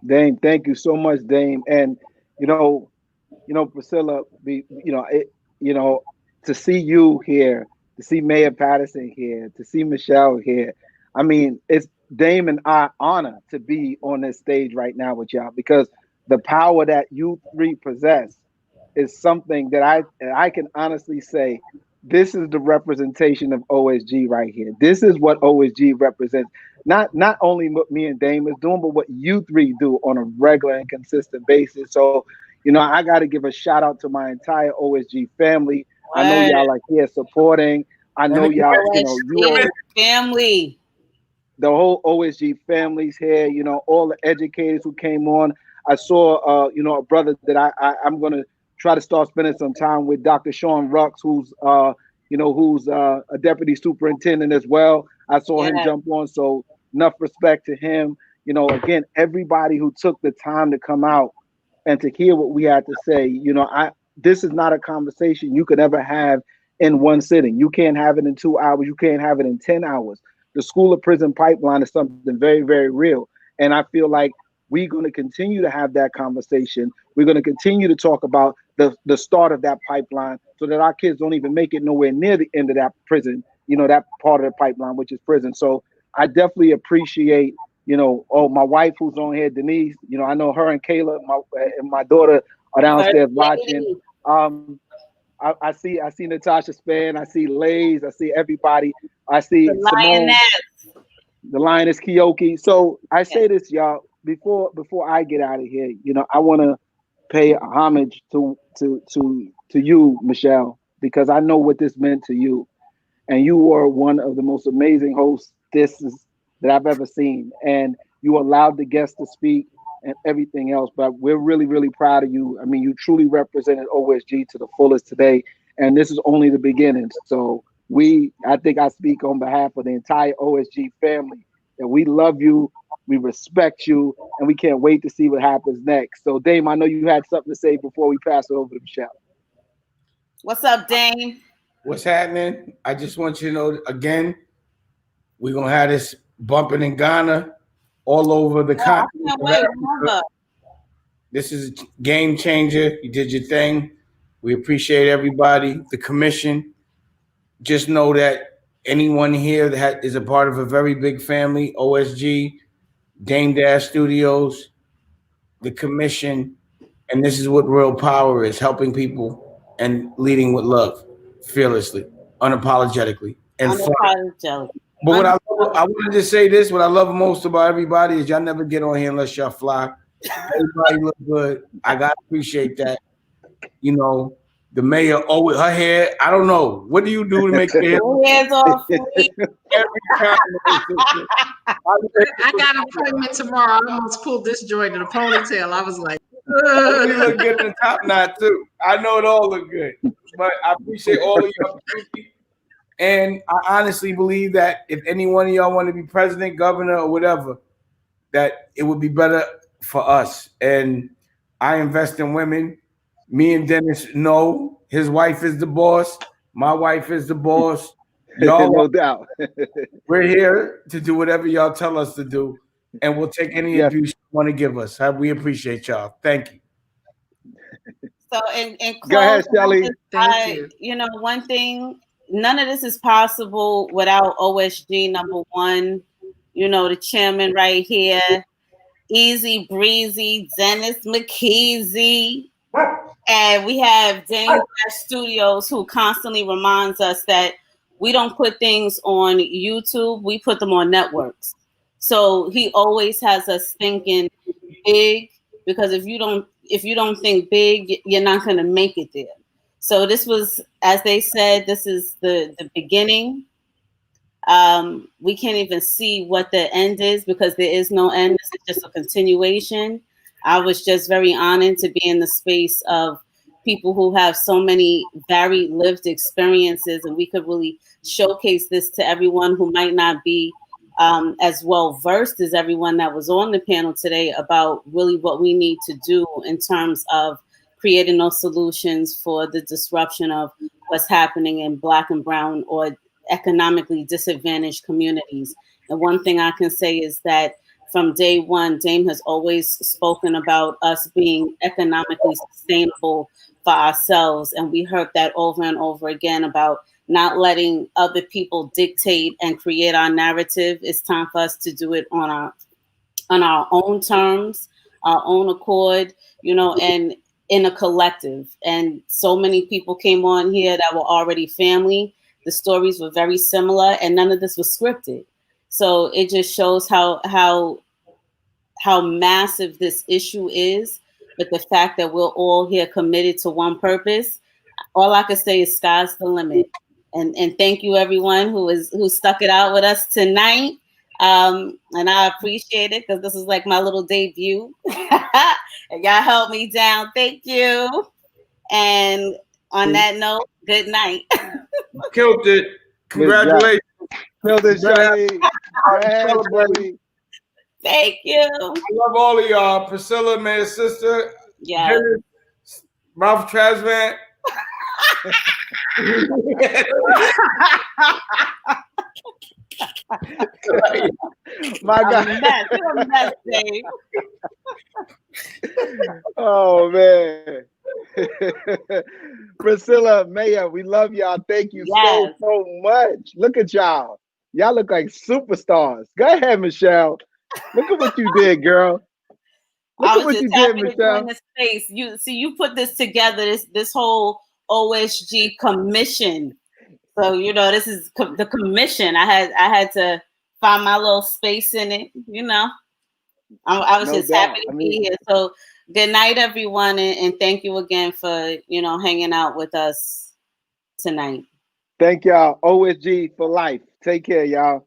Dame, thank you so much, Dame. And you know, Priscilla, to see you here, to see Mayor Patterson here, to see Michelle here. I mean, it's Dame and I honor to be on this stage right now with y'all, because the power that you three possess is something that I can honestly say, this is the representation of OSG right here. This is what OSG represents. Not only what me and Dame is doing, but what you three do on a regular and consistent basis. So, I got to give a shout out to my entire OSG family. I know y'all are here supporting. I know y'all, you family. The whole OSG family's here. All the educators who came on. I saw, a brother that I'm going to try to start spending some time with, Dr. Sean Rux, who's a deputy superintendent as well. I saw him jump on, so enough respect to him. Again, everybody who took the time to come out and to hear what we had to say. This is not a conversation you could ever have in one sitting. You can't have it in 2 hours. You can't have it in 10 hours. The school of prison pipeline is something very, very real. And I feel like we're going to continue to have that conversation. We're going to continue to talk about the start of that pipeline, so that our kids don't even make it nowhere near the end of that prison, that part of the pipeline, which is prison. So I definitely appreciate, my wife who's on here, Denise. I know her and Kayla, my daughter, are downstairs watching. I see Natasha Span. I see Lays. I see everybody. I see Simone, the Lioness Kiyoki. So I say this, y'all, before I get out of here, I want to pay homage to you, Michelle, because I know what this meant to you, and you were one of the most amazing hostesses that I've ever seen, and you allowed the guests to speak and everything else. But we're really, really proud of you. I mean, you truly represented OSG to the fullest today, and this is only the beginning. So I think I speak on behalf of the entire OSG family, that we love you, we respect you, and we can't wait to see what happens next. So, Dame, I know you had something to say before we pass it over to Michelle. What's up, Dame? What's happening? I just want you to know, again, we're going to have this bumping in Ghana. all over the I continent. can't wait. Remember. This is a game changer. You did your thing. We appreciate everybody. The commission. Just know that anyone here that is a part of a very big family, OSG, Dame Dash Studios, the commission, and this is what real power is: helping people and leading with love, fearlessly, unapologetically, and fun. Unapologetic. But what I wanted to say this: what I love most about everybody is y'all never get on here unless y'all fly. Everybody look good. I gotta appreciate that. You know, the mayor always her hair. I don't know. What do you do to make your hair? Hands off me. Every time. I got an appointment tomorrow. I almost pulled this joint in a ponytail. I was like, you look good in the top knot too. I know it all look good, but I appreciate all of y'all. And I honestly believe that if any one of y'all want to be president, governor, or whatever, that it would be better for us. And I invest in women. Me and Dennis know his wife is the boss. My wife is the boss. Y'all, no doubt. We're here to do whatever y'all tell us to do, and we'll take any abuse you want to give us. We appreciate y'all. Thank you. So, in close, go ahead, Shelly. Thank you. You know, one thing, none of this is possible without OSG number one. You know, the chairman right here, Easy Breezy, Dennis McKeezy. And we have Dame Dash Studios, who constantly reminds us that we don't put things on YouTube, we put them on networks. So he always has us thinking big, because if you don't think big, you're not going to make it there. So this was, as they said, this is the beginning. We can't even see what the end is, because there is no end. This is just a continuation. I was just very honored to be in the space of people who have so many varied lived experiences, and we could really showcase this to everyone who might not be as well versed as everyone that was on the panel today about really what we need to do in terms of creating those solutions for the disruption of what's happening in Black and Brown or economically disadvantaged communities. And one thing I can say is that from day one, Dame has always spoken about us being economically sustainable for ourselves. And we heard that over and over again about not letting other people dictate and create our narrative. It's time for us to do it on our own terms, our own accord, you know, and in a collective. And so many people came on here that were already family. The stories were very similar, and none of this was scripted. So it just shows how massive this issue is. But the fact that we're all here committed to one purpose, all I can say is sky's the limit. And thank you everyone who stuck it out with us tonight. And I appreciate it, because this is like my little debut. And y'all helped me down. Thank you. And on that note, good night. Killed it. Congratulations. Killed it, Shelly. Thank you. I love all of y'all. Priscilla, my sister. Yeah. Ralph Trasman. My God. You're a mess, Dave. Oh man. Priscilla, Maya, we love y'all. Thank you so much. Look at y'all. Y'all look like superstars. Go ahead, Michelle. Look at what you did, girl. Look at what you did, Michelle. This space. You put this together, this whole OSG commission. So you know, this is the commission. I had to find my little space in it. You know, I was just happy to be here. So good night, everyone, and thank you again for hanging out with us tonight. Thank y'all. OSG for life. Take care, y'all.